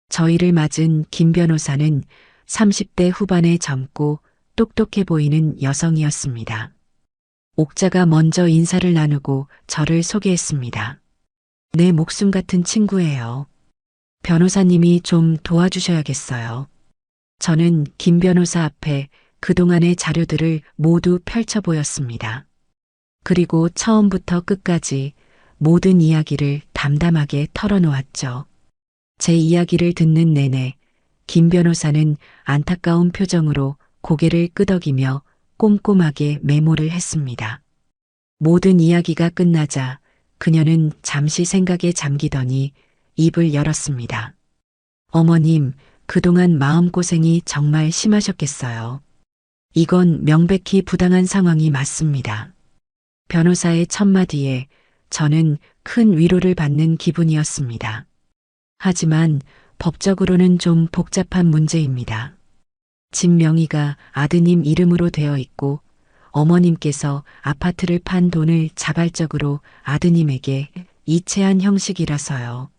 [SPEAKER 1] 저희를 맞은 김 변호사는 30대 후반의 젊고 똑똑해 보이는 여성이었습니다. 옥자가 먼저 인사를 나누고 저를 소개했습니다. 내 목숨 같은 친구예요. 변호사님이 좀 도와주셔야겠어요. 저는 김 변호사 앞에 그동안의 자료들을 모두 펼쳐 보였습니다. 그리고 처음부터 끝까지 모든 이야기를 담담하게 털어놓았죠. 제 이야기를 듣는 내내 김 변호사는 안타까운 표정으로 고개를 끄덕이며 꼼꼼하게 메모를 했습니다. 모든 이야기가 끝나자 그녀는 잠시 생각에 잠기더니 입을 열었습니다. 어머님, 그동안 마음고생이 정말 심하셨겠어요. 이건 명백히 부당한 상황이 맞습니다. 변호사의 첫마디에 저는 큰 위로를 받는 기분이었습니다. 하지만 법적으로는 좀 복잡한 문제입니다. 집 명의가 아드님 이름으로 되어 있고 어머님께서 아파트를 판 돈을 자발적으로 아드님에게 이체한 형식이라서요.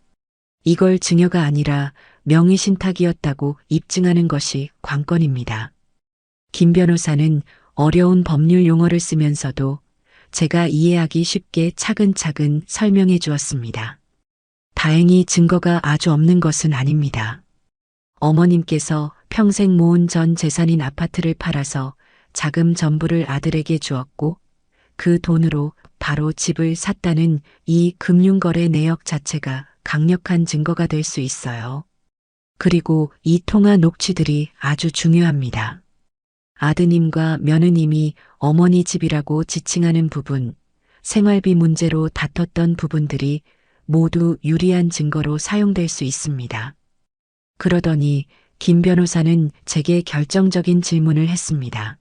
[SPEAKER 1] 이걸 증여가 아니라 명의신탁이었다고 입증하는 것이 관건입니다. 김 변호사는 어려운 법률 용어를 쓰면서도 제가 이해하기 쉽게 차근차근 설명해 주었습니다. 다행히 증거가 아주 없는 것은 아닙니다. 어머님께서 평생 모은 전 재산인 아파트를 팔아서 자금 전부를 아들에게 주었고 그 돈으로 바로 집을 샀다는 이 금융거래 내역 자체가 강력한 증거가 될 수 있어요. 그리고 이 통화 녹취들이 아주 중요합니다. 아드님과 며느님이 어머니 집이라고 지칭하는 부분, 생활비 문제로 다퉜던 부분들이 모두 유리한 증거로 사용될 수 있습니다. 그러더니 김 변호사는 제게 결정적인 질문을 했습니다.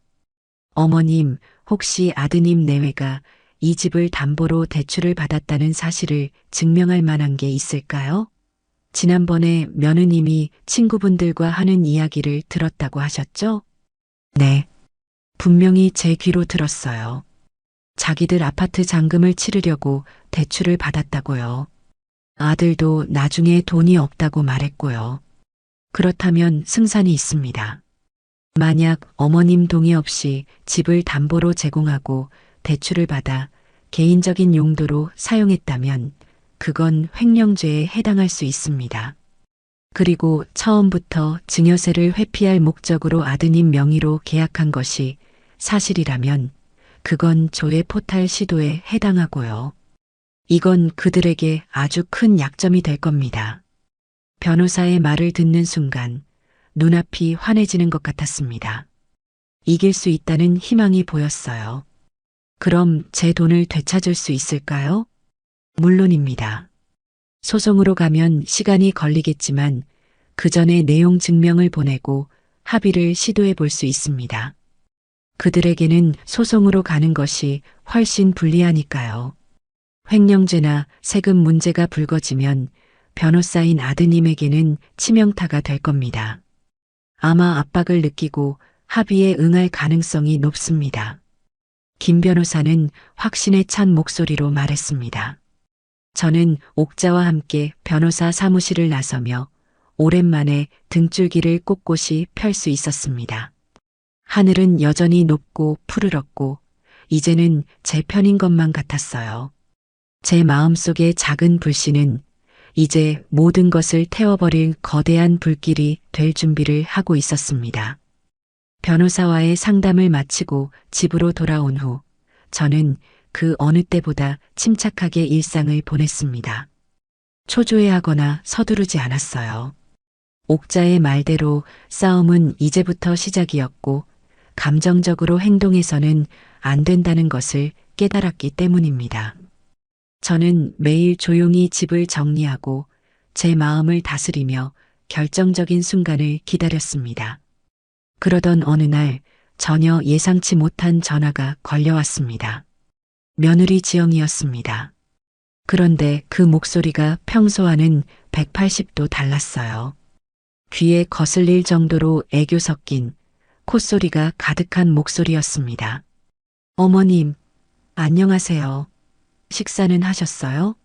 [SPEAKER 1] 어머님, 혹시 아드님 내외가 이 집을 담보로 대출을 받았다는 사실을 증명할 만한 게 있을까요? 지난번에 며느님이 친구분들과 하는 이야기를 들었다고 하셨죠? 네. 분명히 제 귀로 들었어요. 자기들 아파트 잔금을 치르려고 대출을 받았다고요. 아들도 나중에 돈이 없다고 말했고요. 그렇다면 승산이 있습니다. 만약 어머님 동의 없이 집을 담보로 제공하고 대출을 받아 개인적인 용도로 사용했다면 그건 횡령죄에 해당할 수 있습니다. 그리고 처음부터 증여세를 회피할 목적으로 아드님 명의로 계약한 것이 사실이라면 그건 조회 포탈 시도에 해당하고요. 이건 그들에게 아주 큰 약점이 될 겁니다. 변호사의 말을 듣는 순간 눈앞이 환해지는 것 같았습니다. 이길 수 있다는 희망이 보였어요. 그럼 제 돈을 되찾을 수 있을까요? 물론입니다. 소송으로 가면 시간이 걸리겠지만 그 전에 내용 증명을 보내고 합의를 시도해 볼 수 있습니다. 그들에게는 소송으로 가는 것이 훨씬 불리하니까요. 횡령죄나 세금 문제가 불거지면 변호사인 아드님에게는 치명타가 될 겁니다. 아마 압박을 느끼고 합의에 응할 가능성이 높습니다. 김 변호사는 확신에 찬 목소리로 말했습니다. 저는 옥자와 함께 변호사 사무실을 나서며 오랜만에 등줄기를 꼿꼿이 펼 수 있었습니다. 하늘은 여전히 높고 푸르렀고 이제는 제 편인 것만 같았어요. 제 마음속의 작은 불씨는 이제 모든 것을 태워버릴 거대한 불길이 될 준비를 하고 있었습니다. 변호사와의 상담을 마치고 집으로 돌아온 후 저는 그 어느 때보다 침착하게 일상을 보냈습니다. 초조해하거나 서두르지 않았어요. 옥자의 말대로 싸움은 이제부터 시작이었고 감정적으로 행동해서는 안 된다는 것을 깨달았기 때문입니다. 저는 매일 조용히 집을 정리하고 제 마음을 다스리며 결정적인 순간을 기다렸습니다. 그러던 어느 날 전혀 예상치 못한 전화가 걸려왔습니다. 며느리 지영이었습니다. 그런데 그 목소리가 평소와는 180도 달랐어요. 귀에 거슬릴 정도로 애교 섞인 콧소리가 가득한 목소리였습니다. 어머님, 안녕하세요. 식사는 하셨어요?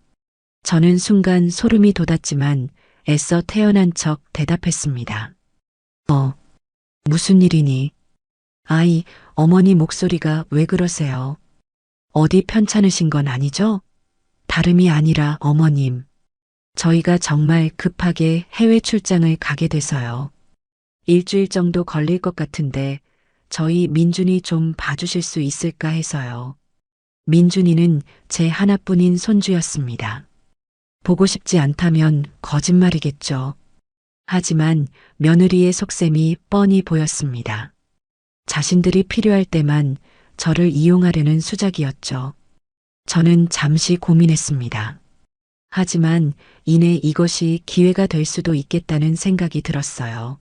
[SPEAKER 1] 저는 순간 소름이 돋았지만 애써 태어난 척 대답했습니다. 무슨 일이니? 아이, 어머니 목소리가 왜 그러세요? 어디 편찮으신 건 아니죠? 다름이 아니라 어머님. 저희가 정말 급하게 해외 출장을 가게 돼서요. 일주일 정도 걸릴 것 같은데 저희 민준이 좀 봐주실 수 있을까 해서요. 민준이는 제 하나뿐인 손주였습니다. 보고 싶지 않다면 거짓말이겠죠. 하지만 며느리의 속셈이 뻔히 보였습니다. 자신들이 필요할 때만 저를 이용하려는 수작이었죠. 저는 잠시 고민했습니다. 하지만 이내 이것이 기회가 될 수도 있겠다는 생각이 들었어요.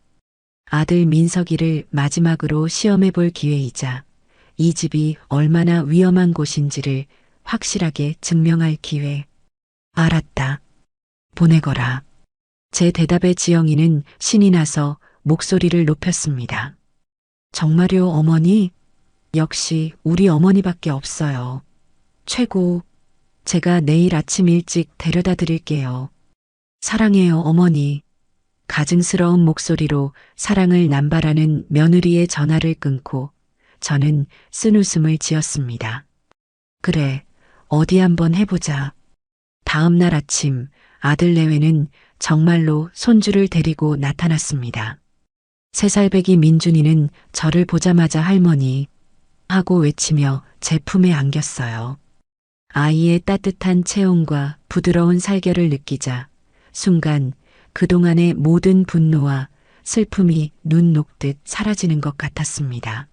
[SPEAKER 1] 아들 민석이를 마지막으로 시험해 볼 기회이자 이 집이 얼마나 위험한 곳인지를 확실하게 증명할 기회. 알았다. 보내거라. 제 대답에 지영이는 신이 나서 목소리를 높였습니다. 정말요, 어머니? 역시 우리 어머니밖에 없어요. 최고. 제가 내일 아침 일찍 데려다 드릴게요. 사랑해요, 어머니. 가증스러운 목소리로 사랑을 남발하는 며느리의 전화를 끊고 저는 쓴웃음을 지었습니다. 그래, 어디 한번 해보자. 다음 날 아침 아들 내외는 정말로 손주를 데리고 나타났습니다. 3살배기 민준이는 저를 보자마자 할머니 하고 외치며 제 품에 안겼어요. 아이의 따뜻한 체온과 부드러운 살결을 느끼자 순간 그동안의 모든 분노와 슬픔이 눈 녹듯 사라지는 것 같았습니다.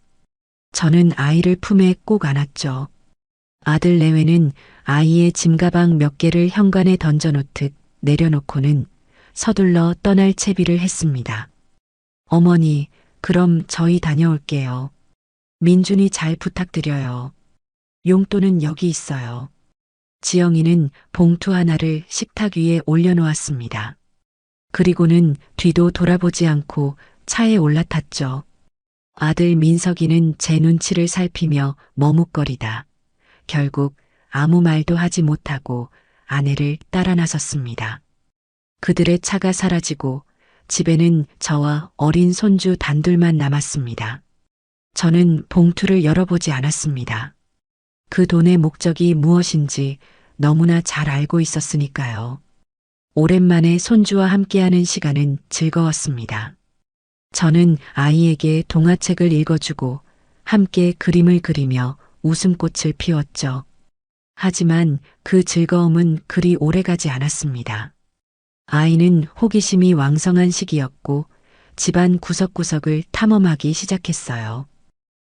[SPEAKER 1] 저는 아이를 품에 꼭 안았죠. 아들 내외는 아이의 짐가방 몇 개를 현관에 던져놓듯 내려놓고는 서둘러 떠날 채비를 했습니다. 어머니, 그럼 저희 다녀올게요. 민준이 잘 부탁드려요. 용돈은 여기 있어요. 지영이는 봉투 하나를 식탁 위에 올려놓았습니다. 그리고는 뒤도 돌아보지 않고 차에 올라탔죠. 아들 민석이는 제 눈치를 살피며 머뭇거리다 결국 아무 말도 하지 못하고 아내를 따라 나섰습니다. 그들의 차가 사라지고 집에는 저와 어린 손주 단둘만 남았습니다. 저는 봉투를 열어보지 않았습니다. 그 돈의 목적이 무엇인지 너무나 잘 알고 있었으니까요. 오랜만에 손주와 함께하는 시간은 즐거웠습니다. 저는 아이에게 동화책을 읽어주고 함께 그림을 그리며 웃음꽃을 피웠죠. 하지만 그 즐거움은 그리 오래가지 않았습니다. 아이는 호기심이 왕성한 시기였고 집안 구석구석을 탐험하기 시작했어요.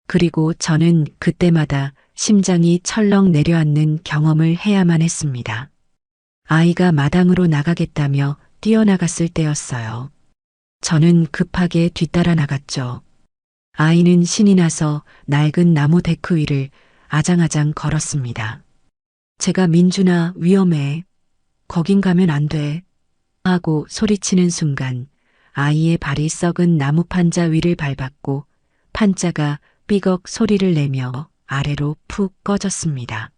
[SPEAKER 1] 그리고 저는 그때마다 심장이 철렁 내려앉는 경험을 해야만 했습니다. 아이가 마당으로 나가겠다며 뛰어나갔을 때였어요. 저는 급하게 뒤따라 나갔죠. 아이는 신이 나서 낡은 나무 데크 위를 아장아장 걸었습니다. 제가 민준아 위험해. 거긴 가면 안 돼. 하고 소리치는 순간 아이의 발이 썩은 나무 판자 위를 밟았고 판자가 삐걱 소리를 내며 아래로 푹 꺼졌습니다.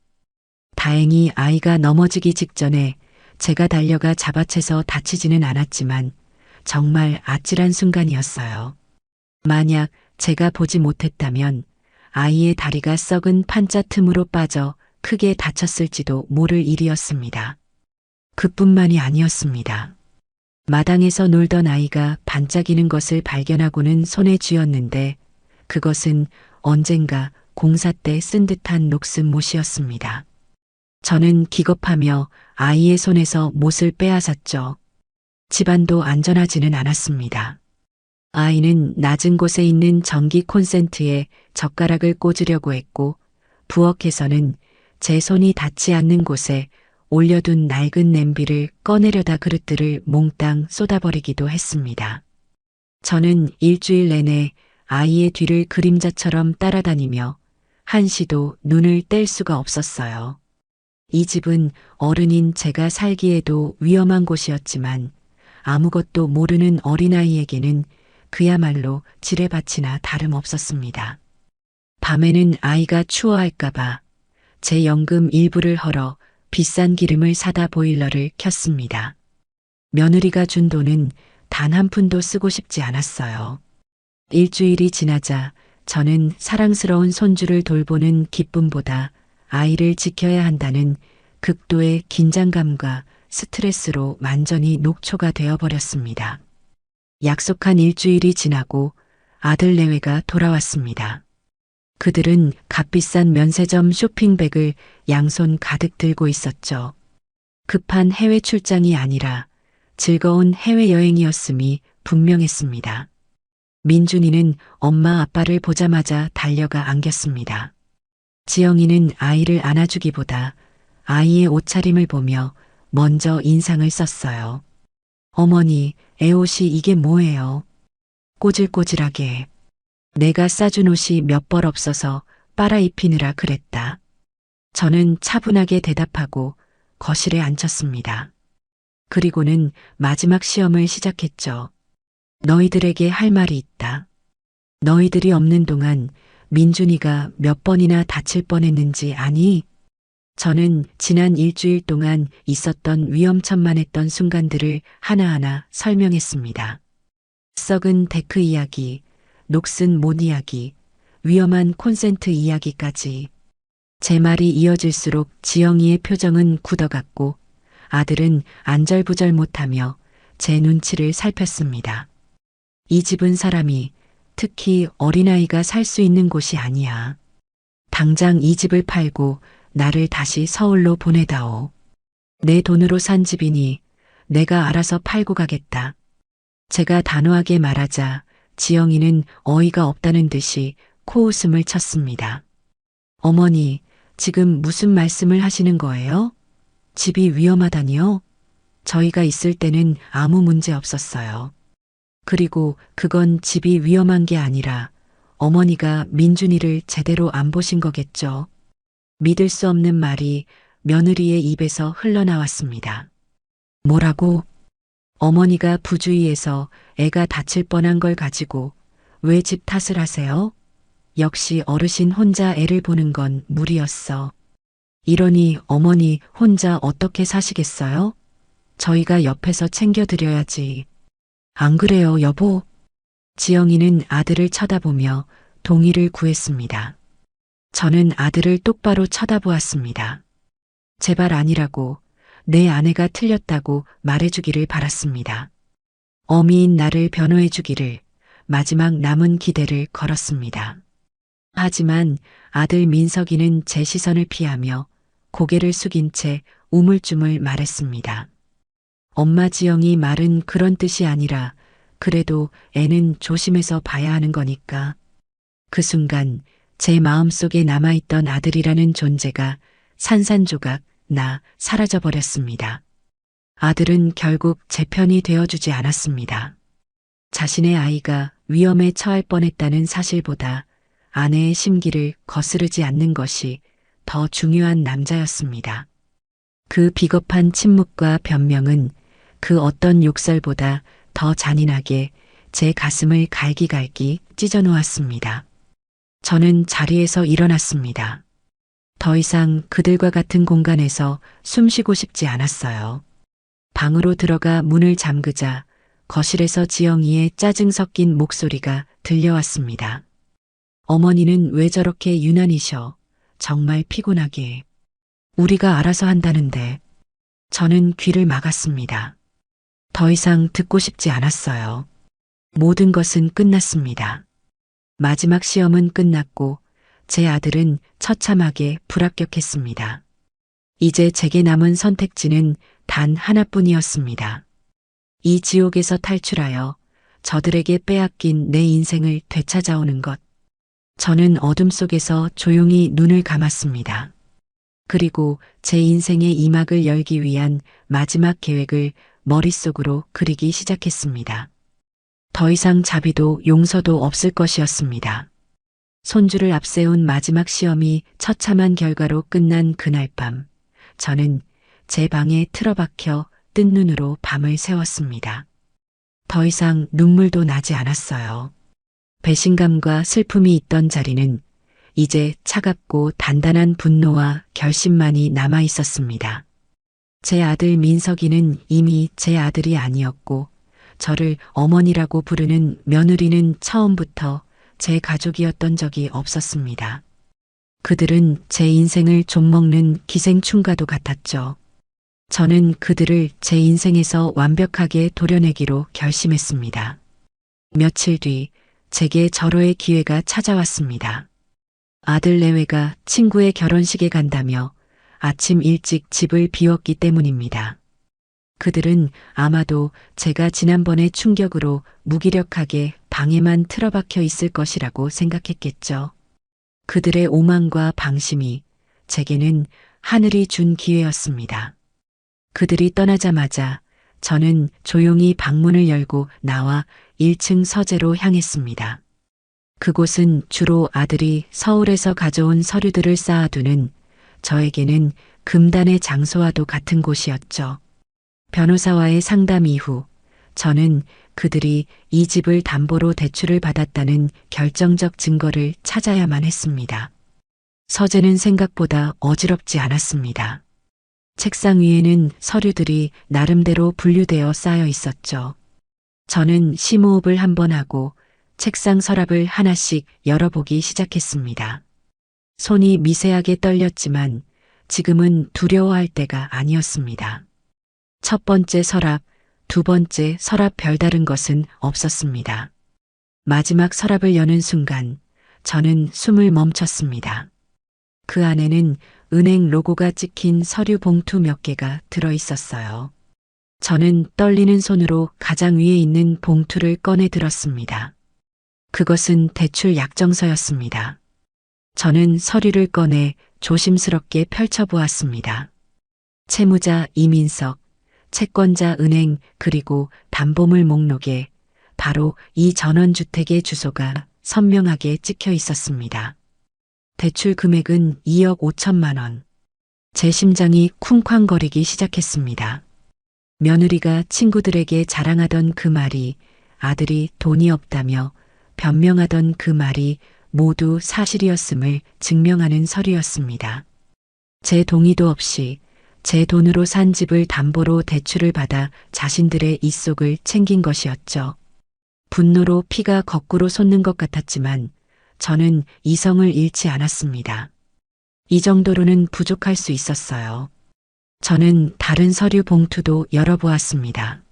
[SPEAKER 1] 다행히 아이가 넘어지기 직전에 제가 달려가 잡아채서 다치지는 않았지만 정말 아찔한 순간이었어요. 만약 제가 보지 못했다면 아이의 다리가 썩은 판자 틈으로 빠져 크게 다쳤을지도 모를 일이었습니다. 그뿐만이 아니었습니다. 마당에서 놀던 아이가 반짝이는 것을 발견하고는 손에 쥐었는데 그것은 언젠가 공사 때 쓴 듯한 녹슨 못이었습니다. 저는 기겁하며 아이의 손에서 못을 빼앗았죠. 집안도 안전하지는 않았습니다. 아이는 낮은 곳에 있는 전기 콘센트에 젓가락을 꽂으려고 했고 부엌에서는 제 손이 닿지 않는 곳에 올려둔 낡은 냄비를 꺼내려다 그릇들을 몽땅 쏟아버리기도 했습니다. 저는 일주일 내내 아이의 뒤를 그림자처럼 따라다니며 한시도 눈을 뗄 수가 없었어요. 이 집은 어른인 제가 살기에도 위험한 곳이었지만 아무것도 모르는 어린아이에게는 그야말로 지뢰밭이나 다름없었습니다. 밤에는 아이가 추워할까봐 제 연금 일부를 헐어 비싼 기름을 사다 보일러를 켰습니다. 며느리가 준 돈은 단 한 푼도 쓰고 싶지 않았어요. 일주일이 지나자 저는 사랑스러운 손주를 돌보는 기쁨보다 아이를 지켜야 한다는 극도의 긴장감과 스트레스로 완전히 녹초가 되어버렸습니다. 약속한 일주일이 지나고 아들 내외가 돌아왔습니다. 그들은 값비싼 면세점 쇼핑백을 양손 가득 들고 있었죠. 급한 해외 출장이 아니라 즐거운 해외여행이었음이 분명했습니다. 민준이는 엄마 아빠를 보자마자 달려가 안겼습니다. 지영이는 아이를 안아주기보다 아이의 옷차림을 보며 먼저 인상을 썼어요. 어머니, 애 옷이 이게 뭐예요? 꼬질꼬질하게. 내가 싸준 옷이 몇 벌 없어서 빨아 입히느라 그랬다. 저는 차분하게 대답하고 거실에 앉혔습니다. 그리고는 마지막 시험을 시작했죠. 너희들에게 할 말이 있다. 너희들이 없는 동안 민준이가 몇 번이나 다칠 뻔했는지 아니? 저는 지난 일주일 동안 있었던 위험천만했던 순간들을 하나하나 설명했습니다. 썩은 데크 이야기, 녹슨 못 이야기, 위험한 콘센트 이야기까지. 제 말이 이어질수록 지영이의 표정은 굳어갔고 아들은 안절부절 못하며 제 눈치를 살폈습니다. 이 집은 사람이, 특히 어린아이가 살 수 있는 곳이 아니야. 당장 이 집을 팔고 나를 다시 서울로 보내다오. 내 돈으로 산 집이니 내가 알아서 팔고 가겠다. 제가 단호하게 말하자 지영이는 어이가 없다는 듯이 코웃음을 쳤습니다. 어머니, 지금 무슨 말씀을 하시는 거예요? 집이 위험하다니요? 저희가 있을 때는 아무 문제 없었어요. 그리고 그건 집이 위험한 게 아니라 어머니가 민준이를 제대로 안 보신 거겠죠. 믿을 수 없는 말이 며느리의 입에서 흘러나왔습니다. 뭐라고? 어머니가 부주의해서 애가 다칠 뻔한 걸 가지고 왜 집 탓을 하세요? 역시 어르신 혼자 애를 보는 건 무리였어. 이러니 어머니 혼자 어떻게 사시겠어요? 저희가 옆에서 챙겨드려야지. 안 그래요, 여보? 지영이는 아들을 쳐다보며 동의를 구했습니다. 저는 아들을 똑바로 쳐다보았습니다. 제발 아니라고, 내 아내가 틀렸다고 말해주기를 바랐습니다. 어미인 나를 변호해주기를 마지막 남은 기대를 걸었습니다. 하지만 아들 민석이는 제 시선을 피하며 고개를 숙인 채 우물쭈물 말했습니다. 엄마, 지영이 말은 그런 뜻이 아니라 그래도 애는 조심해서 봐야 하는 거니까. 그 순간 제 마음속에 남아있던 아들이라는 존재가 산산조각 나 사라져버렸습니다. 아들은 결국 제 편이 되어주지 않았습니다. 자신의 아이가 위험에 처할 뻔했다는 사실보다 아내의 심기를 거스르지 않는 것이 더 중요한 남자였습니다. 그 비겁한 침묵과 변명은 그 어떤 욕설보다 더 잔인하게 제 가슴을 갈기갈기 찢어놓았습니다. 저는 자리에서 일어났습니다. 더 이상 그들과 같은 공간에서 숨쉬고 싶지 않았어요. 방으로 들어가 문을 잠그자 거실에서 지영이의 짜증 섞인 목소리가 들려왔습니다. 어머니는 왜 저렇게 유난히셔? 정말 피곤하게. 우리가 알아서 한다는데. 저는 귀를 막았습니다. 더 이상 듣고 싶지 않았어요. 모든 것은 끝났습니다. 마지막 시험은 끝났고 제 아들은 처참하게 불합격했습니다. 이제 제게 남은 선택지는 단 하나뿐이었습니다. 이 지옥에서 탈출하여 저들에게 빼앗긴 내 인생을 되찾아오는 것. 저는 어둠 속에서 조용히 눈을 감았습니다. 그리고 제 인생의 이막을 열기 위한 마지막 계획을 머릿속으로 그리기 시작했습니다. 더 이상 자비도 용서도 없을 것이었습니다. 손주를 앞세운 마지막 시험이 처참한 결과로 끝난 그날 밤, 저는 제 방에 틀어박혀 뜬 눈으로 밤을 새웠습니다. 더 이상 눈물도 나지 않았어요. 배신감과 슬픔이 있던 자리는 이제 차갑고 단단한 분노와 결심만이 남아 있었습니다. 제 아들 민석이는 이미 제 아들이 아니었고 저를 어머니라고 부르는 며느리는 처음부터 제 가족이었던 적이 없었습니다. 그들은 제 인생을 좀먹는 기생충과도 같았죠. 저는 그들을 제 인생에서 완벽하게 도려내기로 결심했습니다. 며칠 뒤 제게 절호의 기회가 찾아왔습니다. 아들 내외가 친구의 결혼식에 간다며 아침 일찍 집을 비웠기 때문입니다. 그들은 아마도 제가 지난번의 충격으로 무기력하게 방에만 틀어박혀 있을 것이라고 생각했겠죠. 그들의 오만과 방심이 제게는 하늘이 준 기회였습니다. 그들이 떠나자마자 저는 조용히 방문을 열고 나와 1층 서재로 향했습니다. 그곳은 주로 아들이 서울에서 가져온 서류들을 쌓아두는 저에게는 금단의 장소와도 같은 곳이었죠. 변호사와의 상담 이후 저는 그들이 이 집을 담보로 대출을 받았다는 결정적 증거를 찾아야만 했습니다. 서재는 생각보다 어지럽지 않았습니다. 책상 위에는 서류들이 나름대로 분류되어 쌓여 있었죠. 저는 심호흡을 한번 하고 책상 서랍을 하나씩 열어보기 시작했습니다. 손이 미세하게 떨렸지만 지금은 두려워할 때가 아니었습니다. 첫 번째 서랍, 두 번째 서랍 별다른 것은 없었습니다. 마지막 서랍을 여는 순간 저는 숨을 멈췄습니다. 그 안에는 은행 로고가 찍힌 서류 봉투 몇 개가 들어 있었어요. 저는 떨리는 손으로 가장 위에 있는 봉투를 꺼내 들었습니다. 그것은 대출 약정서였습니다. 저는 서류를 꺼내 조심스럽게 펼쳐보았습니다. 채무자 이민석, 채권자 은행 그리고 담보물 목록에 바로 이 전원주택의 주소가 선명하게 찍혀 있었습니다. 대출 금액은 2억 5천만 원. 제 심장이 쿵쾅거리기 시작했습니다. 며느리가 친구들에게 자랑하던 그 말이, 아들이 돈이 없다며 변명하던 그 말이 모두 사실이었음을 증명하는 서류였습니다. 제 동의도 없이 제 돈으로 산 집을 담보로 대출을 받아 자신들의 입속을 챙긴 것이었죠. 분노로 피가 거꾸로 솟는 것 같았지만 저는 이성을 잃지 않았습니다. 이 정도로는 부족할 수 있었어요. 저는 다른 서류 봉투도 열어보았습니다.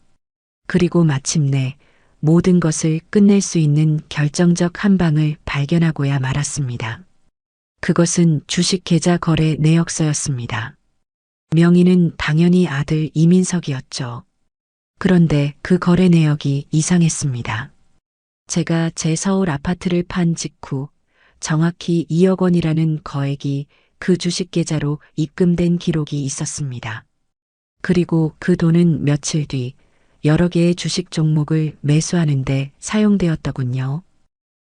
[SPEAKER 1] 그리고 마침내 모든 것을 끝낼 수 있는 결정적 한 방을 발견하고야 말았습니다. 그것은 주식 계좌 거래 내역서였습니다. 명의는 당연히 아들 이민석이었죠. 그런데 그 거래 내역이 이상했습니다. 제가 제 서울 아파트를 판 직후 정확히 2억 원이라는 거액이 그 주식 계좌로 입금된 기록이 있었습니다. 그리고 그 돈은 며칠 뒤 여러 개의 주식 종목을 매수하는데 사용되었더군요.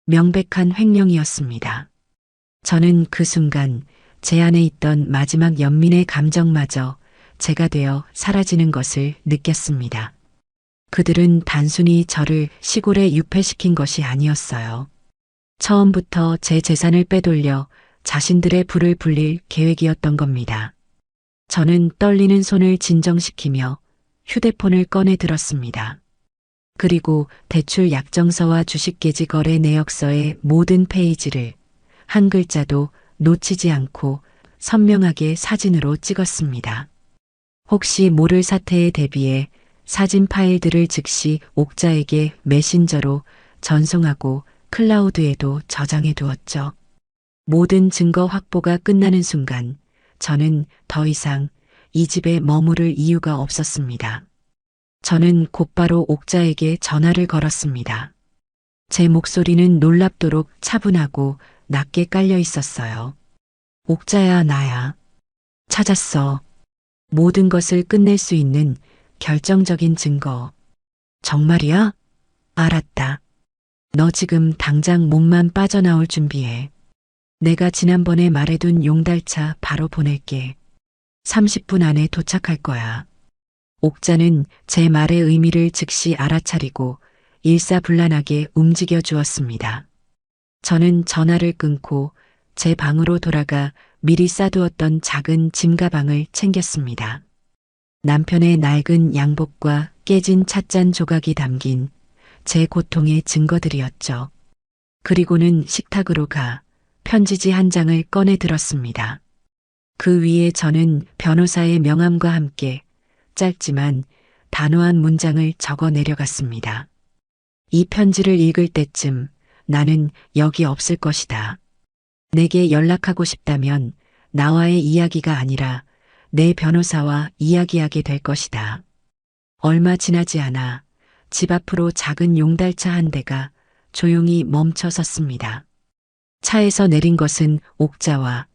[SPEAKER 1] 명백한 횡령이었습니다. 저는 그 순간 제 안에 있던 마지막 연민의 감정마저 제가 되어 사라지는 것을 느꼈습니다. 그들은 단순히 저를 시골에 유폐시킨 것이 아니었어요. 처음부터 제 재산을 빼돌려 자신들의 불을 불릴 계획이었던 겁니다. 저는 떨리는 손을 진정시키며 휴대폰을 꺼내 들었습니다. 그리고 대출 약정서와 주식계좌 거래 내역서의 모든 페이지를 한 글자도 놓치지 않고 선명하게 사진으로 찍었습니다. 혹시 모를 사태에 대비해 사진 파일들을 즉시 옥자에게 메신저로 전송하고 클라우드에도 저장해 두었죠. 모든 증거 확보가 끝나는 순간 저는 더 이상 이 집에 머무를 이유가 없었습니다. 저는 곧바로 옥자에게 전화를 걸었습니다. 제 목소리는 놀랍도록 차분하고 낮게 깔려 있었어요. 옥자야, 나야. 찾았어. 모든 것을 끝낼 수 있는 결정적인 증거. 정말이야? 알았다. 너 지금 당장 몸만 빠져나올 준비해. 내가 지난번에 말해둔 용달차 바로 보낼게. 30분 안에 도착할 거야. 옥자는 제 말의 의미를 즉시 알아차리고 일사불란하게 움직여 주었습니다. 저는 전화를 끊고 제 방으로 돌아가 미리 싸두었던 작은 짐가방을 챙겼습니다. 남편의 낡은 양복과 깨진 찻잔 조각이 담긴 제 고통의 증거들이었죠. 그리고는 식탁으로 가 편지지 한 장을 꺼내 들었습니다. 그 위에 저는 변호사의 명함과 함께 짧지만 단호한 문장을 적어 내려갔습니다. 이 편지를 읽을 때쯤 나는 여기 없을 것이다. 내게 연락하고 싶다면 나와의 이야기가 아니라 내 변호사와 이야기하게 될 것이다. 얼마 지나지 않아 집 앞으로 작은 용달차 한 대가 조용히 멈춰 섰습니다. 차에서 내린 것은 옥자와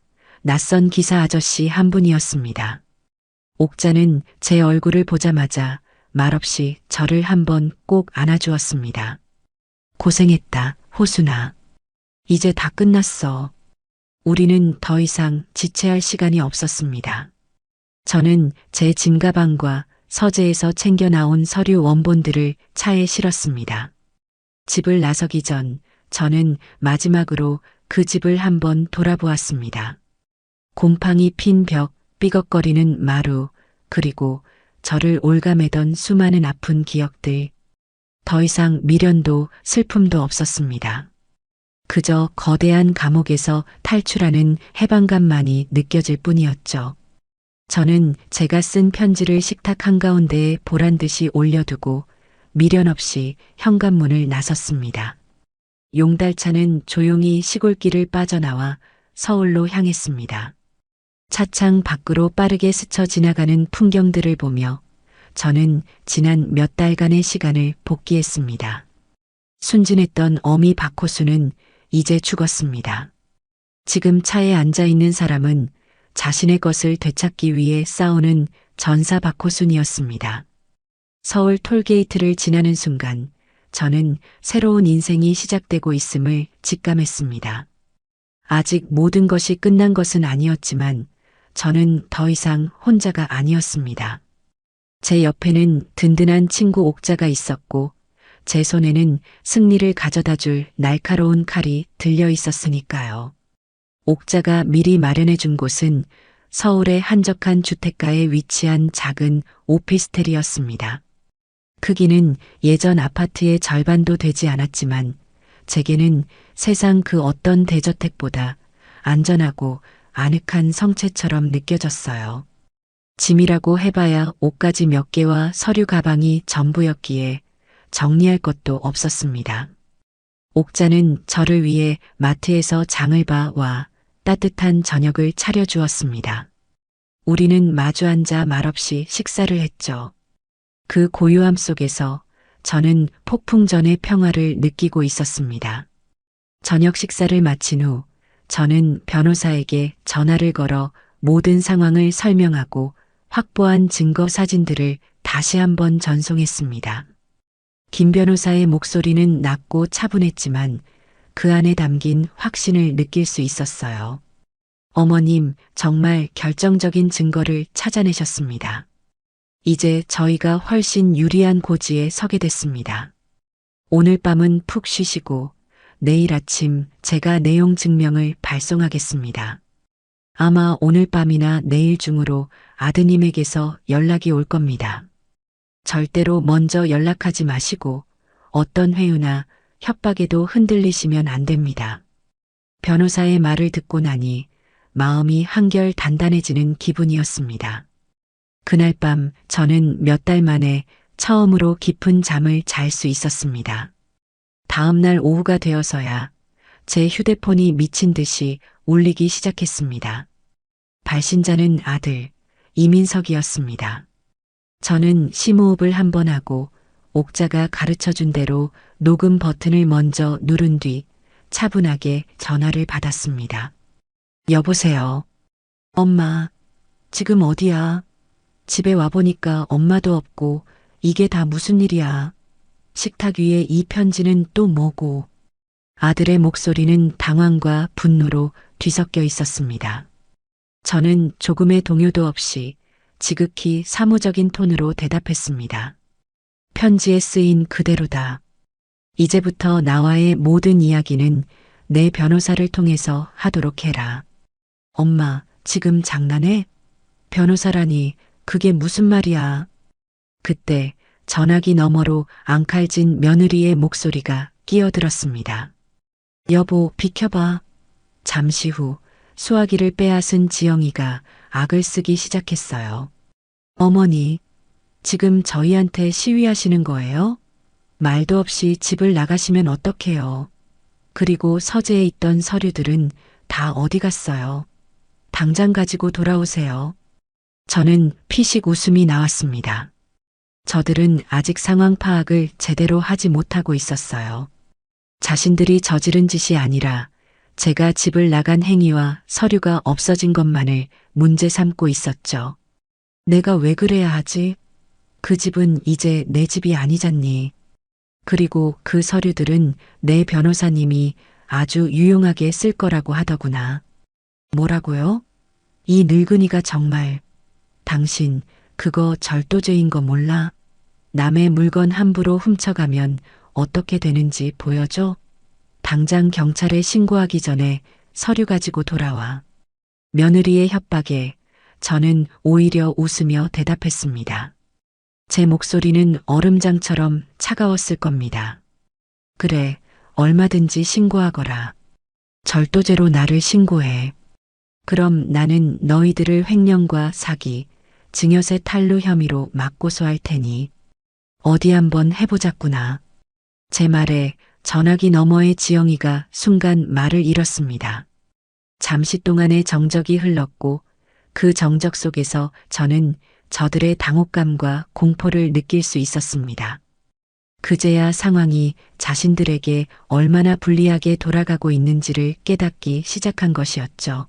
[SPEAKER 1] 낯선 기사 아저씨 한 분이었습니다. 옥자는 제 얼굴을 보자마자 말없이 저를 한번 꼭 안아주었습니다. 고생했다, 호순아. 이제 다 끝났어. 우리는 더 이상 지체할 시간이 없었습니다. 저는 제 짐가방과 서재에서 챙겨 나온 서류 원본들을 차에 실었습니다. 집을 나서기 전 저는 마지막으로 그 집을 한번 돌아보았습니다. 곰팡이 핀 벽, 삐걱거리는 마루, 그리고 저를 올가매던 수많은 아픈 기억들. 더 이상 미련도 슬픔도 없었습니다. 그저 거대한 감옥에서 탈출하는 해방감만이 느껴질 뿐이었죠. 저는 제가 쓴 편지를 식탁 한가운데에 보란듯이 올려두고 미련 없이 현관문을 나섰습니다. 용달차는 조용히 시골길을 빠져나와 서울로 향했습니다. 차창 밖으로 빠르게 스쳐 지나가는 풍경들을 보며 저는 지난 몇 달간의 시간을 복기했습니다. 순진했던 어미 박호수는 이제 죽었습니다. 지금 차에 앉아 있는 사람은 자신의 것을 되찾기 위해 싸우는 전사 박호순이었습니다. 서울 톨게이트를 지나는 순간 저는 새로운 인생이 시작되고 있음을 직감했습니다. 아직 모든 것이 끝난 것은 아니었지만 저는 더 이상 혼자가 아니었습니다. 제 옆에는 든든한 친구 옥자가 있었고 제 손에는 승리를 가져다 줄 날카로운 칼이 들려 있었으니까요. 옥자가 미리 마련해 준 곳은 서울의 한적한 주택가에 위치한 작은 오피스텔이었습니다. 크기는 예전 아파트의 절반도 되지 않았지만 제게는 세상 그 어떤 대저택보다 안전하고 아늑한 성체처럼 느껴졌어요. 짐이라고 해봐야 옷가지 몇 개와 서류 가방이 전부였기에 정리할 것도 없었습니다. 옥자는 저를 위해 마트에서 장을 봐 와 따뜻한 저녁을 차려주었습니다. 우리는 마주 앉아 말없이 식사를 했죠. 그 고요함 속에서 저는 폭풍 전의 평화를 느끼고 있었습니다. 저녁 식사를 마친 후 저는 변호사에게 전화를 걸어 모든 상황을 설명하고 확보한 증거 사진들을 다시 한번 전송했습니다. 김 변호사의 목소리는 낮고 차분했지만 그 안에 담긴 확신을 느낄 수 있었어요. 어머님, 정말 결정적인 증거를 찾아내셨습니다. 이제 저희가 훨씬 유리한 고지에 서게 됐습니다. 오늘 밤은 푹 쉬시고 내일 아침 제가 내용 증명을 발송하겠습니다. 아마 오늘 밤이나 내일 중으로 아드님에게서 연락이 올 겁니다. 절대로 먼저 연락하지 마시고 어떤 회유나 협박에도 흔들리시면 안 됩니다. 변호사의 말을 듣고 나니 마음이 한결 단단해지는 기분이었습니다. 그날 밤 저는 몇 달 만에 처음으로 깊은 잠을 잘 수 있었습니다. 다음 날 오후가 되어서야 제 휴대폰이 미친 듯이 울리기 시작했습니다. 발신자는 아들 이민석이었습니다. 저는 심호흡을 한번 하고 옥자가 가르쳐준 대로 녹음 버튼을 먼저 누른 뒤 차분하게 전화를 받았습니다. 여보세요. 엄마, 지금 어디야? 집에 와보니까 엄마도 없고 이게 다 무슨 일이야? 식탁 위에 이 편지는 또 뭐고? 아들의 목소리는 당황과 분노로 뒤섞여 있었습니다. 저는 조금의 동요도 없이 지극히 사무적인 톤으로 대답했습니다. 편지에 쓰인 그대로다. 이제부터 나와의 모든 이야기는 내 변호사를 통해서 하도록 해라. 엄마, 지금 장난해? 변호사라니 그게 무슨 말이야? 그때 전화기 너머로 앙칼진 며느리의 목소리가 끼어들었습니다. 여보, 비켜봐. 잠시 후 수화기를 빼앗은 지영이가 악을 쓰기 시작했어요. 어머니, 지금 저희한테 시위하시는 거예요? 말도 없이 집을 나가시면 어떡해요? 그리고 서재에 있던 서류들은 다 어디 갔어요? 당장 가지고 돌아오세요. 저는 피식 웃음이 나왔습니다. 저들은 아직 상황 파악을 제대로 하지 못하고 있었어요. 자신들이 저지른 짓이 아니라 제가 집을 나간 행위와 서류가 없어진 것만을 문제 삼고 있었죠. 내가 왜 그래야 하지? 그 집은 이제 내 집이 아니잖니. 그리고 그 서류들은 내 변호사님이 아주 유용하게 쓸 거라고 하더구나. 뭐라고요? 이 늙은이가 정말. 당신 그거 절도죄인 거 몰라? 남의 물건 함부로 훔쳐가면 어떻게 되는지 보여줘? 당장 경찰에 신고하기 전에 서류 가지고 돌아와. 며느리의 협박에 저는 오히려 웃으며 대답했습니다. 제 목소리는 얼음장처럼 차가웠을 겁니다. 그래, 얼마든지 신고하거라. 절도죄로 나를 신고해. 그럼 나는 너희들을 횡령과 사기, 증여세 탈루 혐의로 맞고소할 테니 어디 한번 해보자꾸나. 제 말에 전화기 너머의 지영이가 순간 말을 잃었습니다. 잠시 동안의 정적이 흘렀고 그 정적 속에서 저는 저들의 당혹감과 공포를 느낄 수 있었습니다. 그제야 상황이 자신들에게 얼마나 불리하게 돌아가고 있는지를 깨닫기 시작한 것이었죠.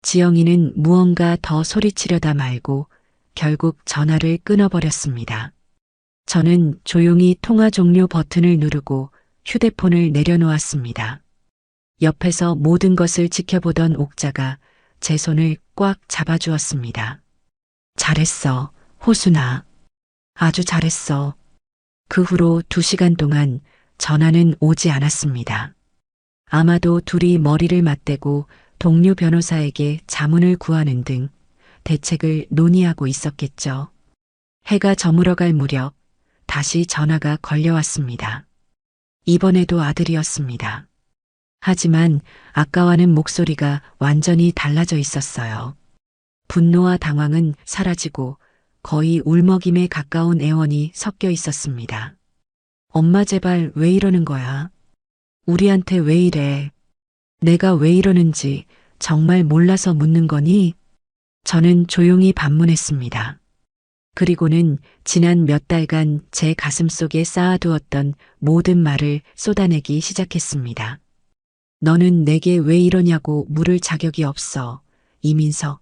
[SPEAKER 1] 지영이는 무언가 더 소리치려다 말고 결국 전화를 끊어버렸습니다. 저는 조용히 통화 종료 버튼을 누르고 휴대폰을 내려놓았습니다. 옆에서 모든 것을 지켜보던 옥자가 제 손을 꽉 잡아주었습니다. 잘했어, 호순아. 아주 잘했어. 그 후로 2시간 동안 전화는 오지 않았습니다. 아마도 둘이 머리를 맞대고 동료 변호사에게 자문을 구하는 등 대책을 논의하고 있었겠죠. 해가 저물어갈 무렵 다시 전화가 걸려왔습니다. 이번에도 아들이었습니다. 하지만 아까와는 목소리가 완전히 달라져 있었어요. 분노와 당황은 사라지고 거의 울먹임에 가까운 애원이 섞여 있었습니다. 엄마 제발 왜 이러는 거야? 우리한테 왜 이래? 내가 왜 이러는지 정말 몰라서 묻는 거니? 저는 조용히 반문했습니다. 그리고는 지난 몇 달간 제 가슴 속에 쌓아두었던 모든 말을 쏟아내기 시작했습니다. 너는 내게 왜 이러냐고 물을 자격이 없어, 이민석.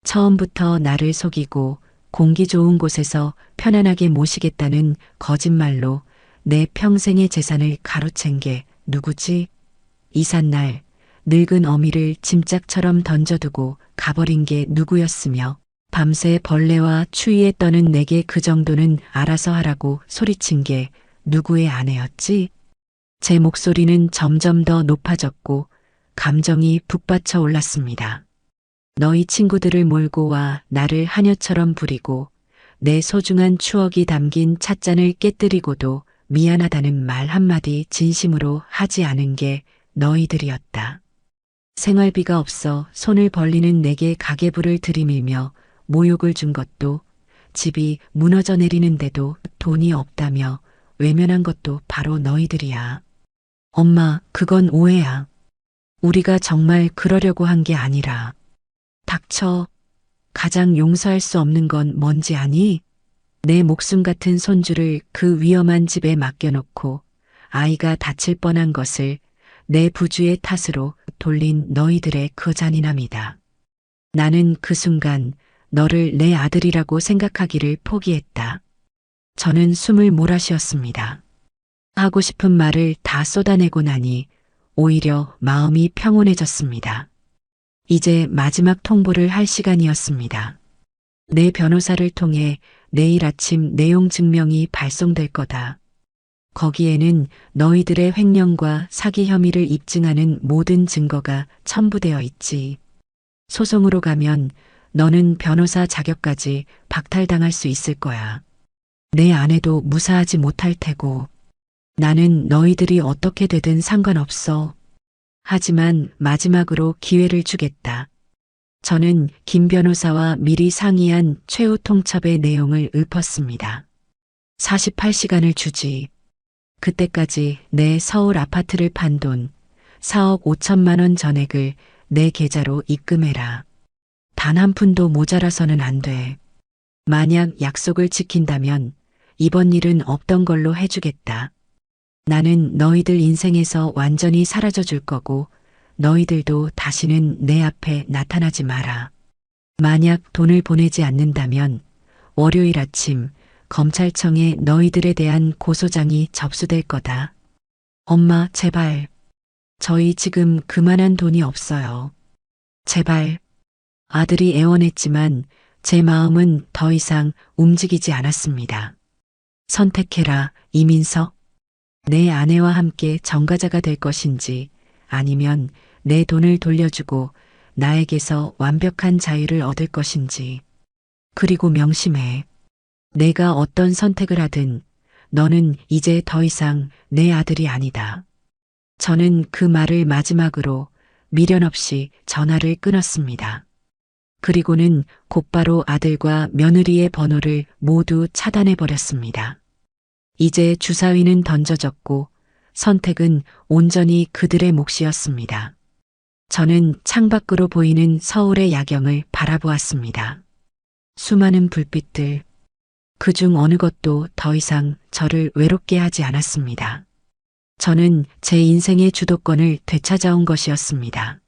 [SPEAKER 1] 처음부터 나를 속이고 공기 좋은 곳에서 편안하게 모시겠다는 거짓말로 내 평생의 재산을 가로챈 게 누구지? 이삿날 늙은 어미를 짐짝처럼 던져두고 가버린 게 누구였으며 밤새 벌레와 추위에 떠는 내게 그 정도는 알아서 하라고 소리친 게 누구의 아내였지? 제 목소리는 점점 더 높아졌고 감정이 북받쳐 올랐습니다. 너희 친구들을 몰고 와 나를 하녀처럼 부리고 내 소중한 추억이 담긴 찻잔을 깨뜨리고도 미안하다는 말 한마디 진심으로 하지 않은 게 너희들이었다. 생활비가 없어 손을 벌리는 내게 가계부를 들이밀며 모욕을 준 것도, 집이 무너져 내리는데도 돈이 없다며 외면한 것도 바로 너희들이야. 엄마, 그건 오해야. 우리가 정말 그러려고 한 게 아니라. 닥쳐. 가장 용서할 수 없는 건 뭔지 아니? 내 목숨 같은 손주를 그 위험한 집에 맡겨놓고 아이가 다칠 뻔한 것을 내 부주의 탓으로 돌린 너희들의 그 잔인함이다. 나는 그 순간 너를 내 아들이라고 생각하기를 포기했다. 저는 숨을 몰아쉬었습니다. 하고 싶은 말을 다 쏟아내고 나니 오히려 마음이 평온해졌습니다. 이제 마지막 통보를 할 시간이었습니다. 내 변호사를 통해 내일 아침 내용 증명이 발송될 거다. 거기에는 너희들의 횡령과 사기 혐의를 입증하는 모든 증거가 첨부되어 있지. 소송으로 가면 너는 변호사 자격까지 박탈당할 수 있을 거야. 내 아내도 무사하지 못할 테고. 나는 너희들이 어떻게 되든 상관없어. 하지만 마지막으로 기회를 주겠다. 저는 김 변호사와 미리 상의한 최후 통첩의 내용을 읊었습니다. 48시간을 주지. 그때까지 내 서울 아파트를 판 돈 4억 5천만 원 전액을 내 계좌로 입금해라. 단 한 푼도 모자라서는 안 돼. 만약 약속을 지킨다면 이번 일은 없던 걸로 해주겠다. 나는 너희들 인생에서 완전히 사라져 줄 거고 너희들도 다시는 내 앞에 나타나지 마라. 만약 돈을 보내지 않는다면 월요일 아침 검찰청에 너희들에 대한 고소장이 접수될 거다. 엄마, 제발. 저희 지금 그만한 돈이 없어요. 제발. 아들이 애원했지만 제 마음은 더 이상 움직이지 않았습니다. 선택해라, 이민석. 내 아내와 함께 전과자가 될 것인지 아니면 내 돈을 돌려주고 나에게서 완벽한 자유를 얻을 것인지. 그리고 명심해. 내가 어떤 선택을 하든 너는 이제 더 이상 내 아들이 아니다. 저는 그 말을 마지막으로 미련 없이 전화를 끊었습니다. 그리고는 곧바로 아들과 며느리의 번호를 모두 차단해 버렸습니다. 이제 주사위는 던져졌고 선택은 온전히 그들의 몫이었습니다. 저는 창밖으로 보이는 서울의 야경을 바라보았습니다. 수많은 불빛들, 그중 어느 것도 더 이상 저를 외롭게 하지 않았습니다. 저는 제 인생의 주도권을 되찾아온 것이었습니다.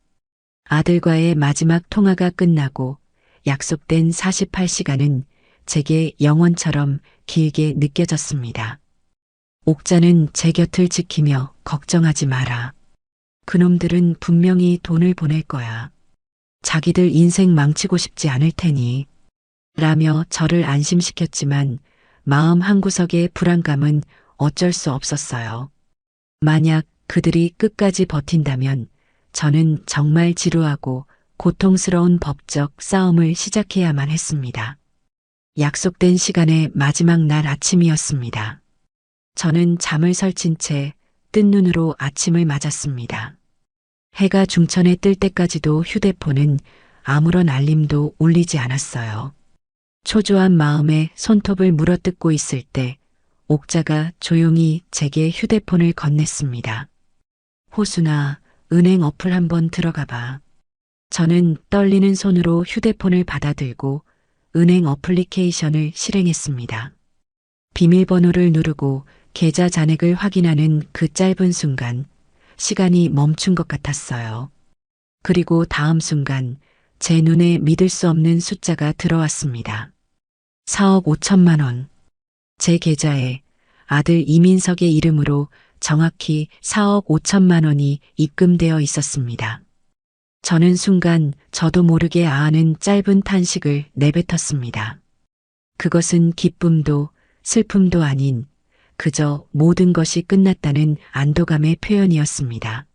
[SPEAKER 1] 아들과의 마지막 통화가 끝나고 약속된 48시간은 제게 영원처럼 길게 느껴졌습니다. 옥자는 제 곁을 지키며 걱정하지 마라. 그놈들은 분명히 돈을 보낼 거야. 자기들 인생 망치고 싶지 않을 테니. 라며 저를 안심시켰지만 마음 한구석의 불안감은 어쩔 수 없었어요. 만약 그들이 끝까지 버틴다면 저는 정말 지루하고 고통스러운 법적 싸움을 시작해야만 했습니다. 약속된 시간의 마지막 날 아침이었습니다. 저는 잠을 설친 채 뜬 눈으로 아침을 맞았습니다. 해가 중천에 뜰 때까지도 휴대폰은 아무런 알림도 울리지 않았어요. 초조한 마음에 손톱을 물어뜯고 있을 때 옥자가 조용히 제게 휴대폰을 건넸습니다. 호순아, 은행 어플 한번 들어가 봐. 저는 떨리는 손으로 휴대폰을 받아들고 은행 어플리케이션을 실행했습니다. 비밀번호를 누르고 계좌 잔액을 확인하는 그 짧은 순간 시간이 멈춘 것 같았어요. 그리고 다음 순간 제 눈에 믿을 수 없는 숫자가 들어왔습니다. 4억 5천만 원. 제 계좌에 아들 이민석의 이름으로 정확히 4억 5천만 원이 입금되어 있었습니다. 저는 순간 저도 모르게 아하는 짧은 탄식을 내뱉었습니다. 그것은 기쁨도 슬픔도 아닌 그저 모든 것이 끝났다는 안도감의 표현이었습니다.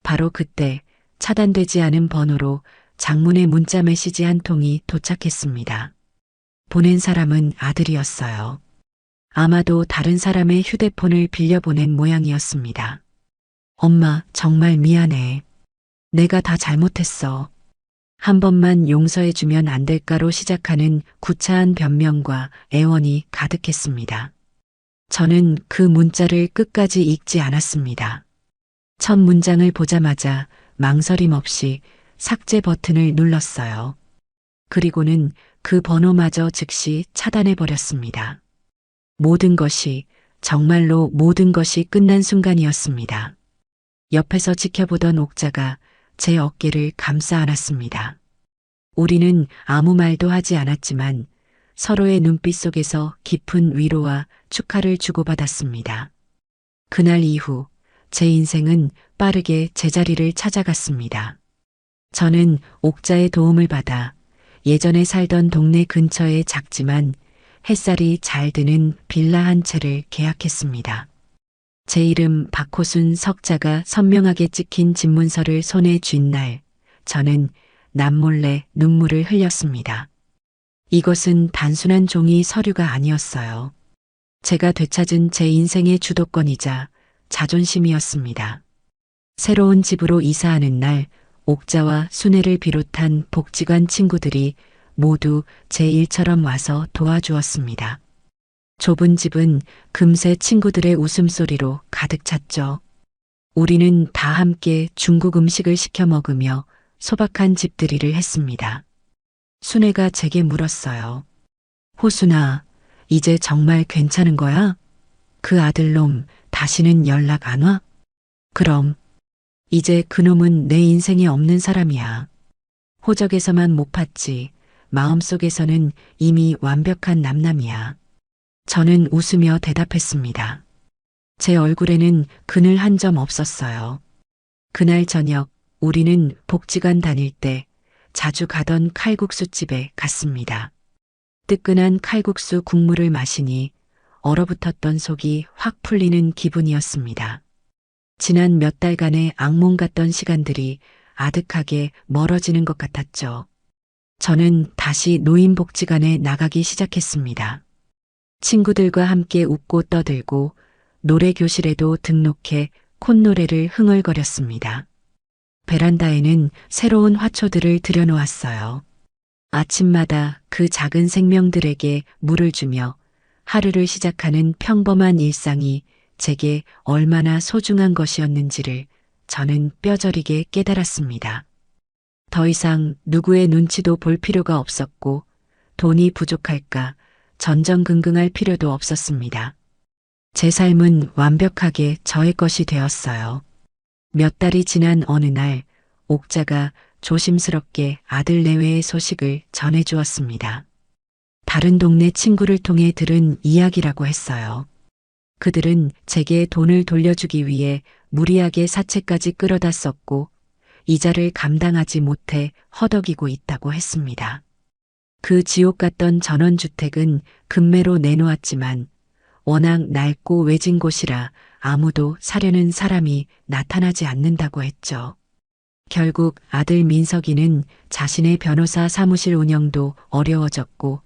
[SPEAKER 1] 바로 그때 차단되지 않은 번호로 장문의 문자 메시지 한 통이 도착했습니다. 보낸 사람은 아들이었어요. 아마도 다른 사람의 휴대폰을 빌려보낸 모양이었습니다. 엄마, 정말 미안해. 내가 다 잘못했어. 한 번만 용서해주면 안 될까로 시작하는 구차한 변명과 애원이 가득했습니다. 저는 그 문자를 끝까지 읽지 않았습니다. 첫 문장을 보자마자 망설임 없이 삭제 버튼을 눌렀어요. 그리고는 그 번호마저 즉시 차단해버렸습니다. 모든 것이, 정말로 모든 것이 끝난 순간이었습니다. 옆에서 지켜보던 옥자가 제 어깨를 감싸 안았습니다. 우리는 아무 말도 하지 않았지만 서로의 눈빛 속에서 깊은 위로와 축하를 주고받았습니다. 그날 이후 제 인생은 빠르게 제자리를 찾아갔습니다. 저는 옥자의 도움을 받아 예전에 살던 동네 근처의 작지만 햇살이 잘 드는 빌라 한 채를 계약했습니다. 제 이름 박호순 석자가 선명하게 찍힌 집문서를 손에 쥔 날, 저는 남몰래 눈물을 흘렸습니다. 이것은 단순한 종이 서류가 아니었어요. 제가 되찾은 제 인생의 주도권이자 자존심이었습니다. 새로운 집으로 이사하는 날, 옥자와 순애를 비롯한 복지관 친구들이 모두 제 일처럼 와서 도와주었습니다. 좁은 집은 금세 친구들의 웃음소리로 가득 찼죠. 우리는 다 함께 중국 음식을 시켜 먹으며 소박한 집들이를 했습니다. 순애가 제게 물었어요. 호순아, 이제 정말 괜찮은 거야? 그 아들놈 다시는 연락 안 와? 그럼. 이제 그놈은 내 인생에 없는 사람이야. 호적에서만 못 봤지. 마음속에서는 이미 완벽한 남남이야. 저는 웃으며 대답했습니다. 제 얼굴에는 그늘 한 점 없었어요. 그날 저녁 우리는 복지관 다닐 때 자주 가던 칼국수집에 갔습니다. 뜨끈한 칼국수 국물을 마시니 얼어붙었던 속이 확 풀리는 기분이었습니다. 지난 몇 달간의 악몽 같던 시간들이 아득하게 멀어지는 것 같았죠. 저는 다시 노인복지관에 나가기 시작했습니다. 친구들과 함께 웃고 떠들고 노래교실에도 등록해 콧노래를 흥얼거렸습니다. 베란다에는 새로운 화초들을 들여놓았어요. 아침마다 그 작은 생명들에게 물을 주며 하루를 시작하는 평범한 일상이 제게 얼마나 소중한 것이었는지를 저는 뼈저리게 깨달았습니다. 더 이상 누구의 눈치도 볼 필요가 없었고 돈이 부족할까 전전긍긍할 필요도 없었습니다. 제 삶은 완벽하게 저의 것이 되었어요. 몇 달이 지난 어느 날 옥자가 조심스럽게 아들 내외의 소식을 전해주었습니다. 다른 동네 친구를 통해 들은 이야기라고 했어요. 그들은 제게 돈을 돌려주기 위해 무리하게 사채까지 끌어다 썼고 이자를 감당하지 못해 허덕이고 있다고 했습니다. 그 지옥 같던 전원주택은 급매로 내놓았지만 워낙 낡고 외진 곳이라 아무도 사려는 사람이 나타나지 않는다고 했죠. 결국 아들 민석이는 자신의 변호사 사무실 운영도 어려워졌고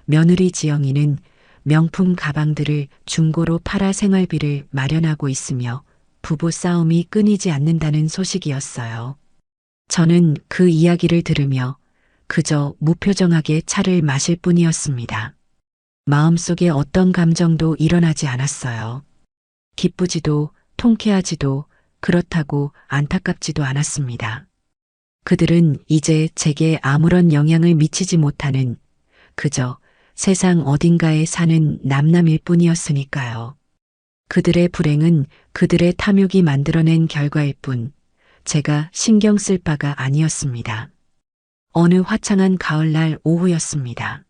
[SPEAKER 1] 며느리 지영이는 명품 가방들을 중고로 팔아 생활비를 마련하고 있으며 부부 싸움이 끊이지 않는다는 소식이었어요. 저는 그 이야기를 들으며 그저 무표정하게 차를 마실 뿐이었습니다. 마음속에 어떤 감정도 일어나지 않았어요. 기쁘지도 통쾌하지도 그렇다고 안타깝지도 않았습니다. 그들은 이제 제게 아무런 영향을 미치지 못하는 그저 세상 어딘가에 사는 남남일 뿐이었으니까요. 그들의 불행은 그들의 탐욕이 만들어낸 결과일 뿐 제가 신경 쓸 바가 아니었습니다. 어느 화창한 가을날 오후였습니다.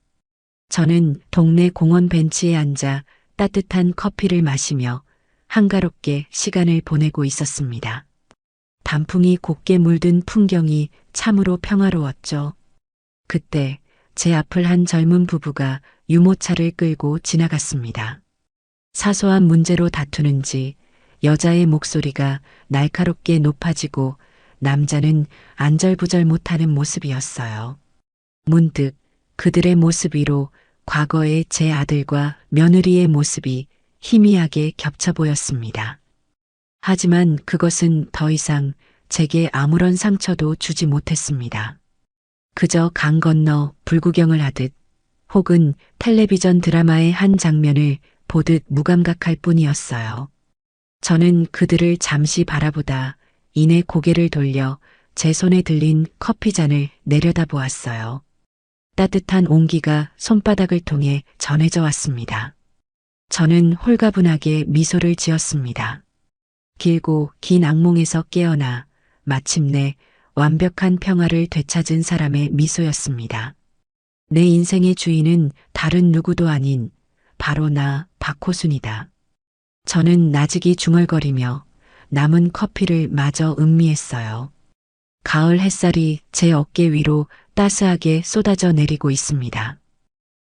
[SPEAKER 1] 저는 동네 공원 벤치에 앉아 따뜻한 커피를 마시며 한가롭게 시간을 보내고 있었습니다. 단풍이 곱게 물든 풍경이 참으로 평화로웠죠. 그때 제 앞을 한 젊은 부부가 유모차를 끌고 지나갔습니다. 사소한 문제로 다투는지 여자의 목소리가 날카롭게 높아지고 남자는 안절부절 못하는 모습이었어요. 문득 그들의 모습 위로 과거의 제 아들과 며느리의 모습이 희미하게 겹쳐 보였습니다. 하지만 그것은 더 이상 제게 아무런 상처도 주지 못했습니다. 그저 강 건너 불구경을 하듯 혹은 텔레비전 드라마의 한 장면을 보듯 무감각할 뿐이었어요. 저는 그들을 잠시 바라보다 이내 고개를 돌려 제 손에 들린 커피잔을 내려다보았어요. 따뜻한 온기가 손바닥을 통해 전해져 왔습니다. 저는 홀가분하게 미소를 지었습니다. 길고 긴 악몽에서 깨어나 마침내 완벽한 평화를 되찾은 사람의 미소였습니다. 내 인생의 주인은 다른 누구도 아닌 바로 나 박호순이다. 저는 나직이 중얼거리며 남은 커피를 마저 음미했어요. 가을 햇살이 제 어깨 위로 따스하게 쏟아져 내리고 있습니다.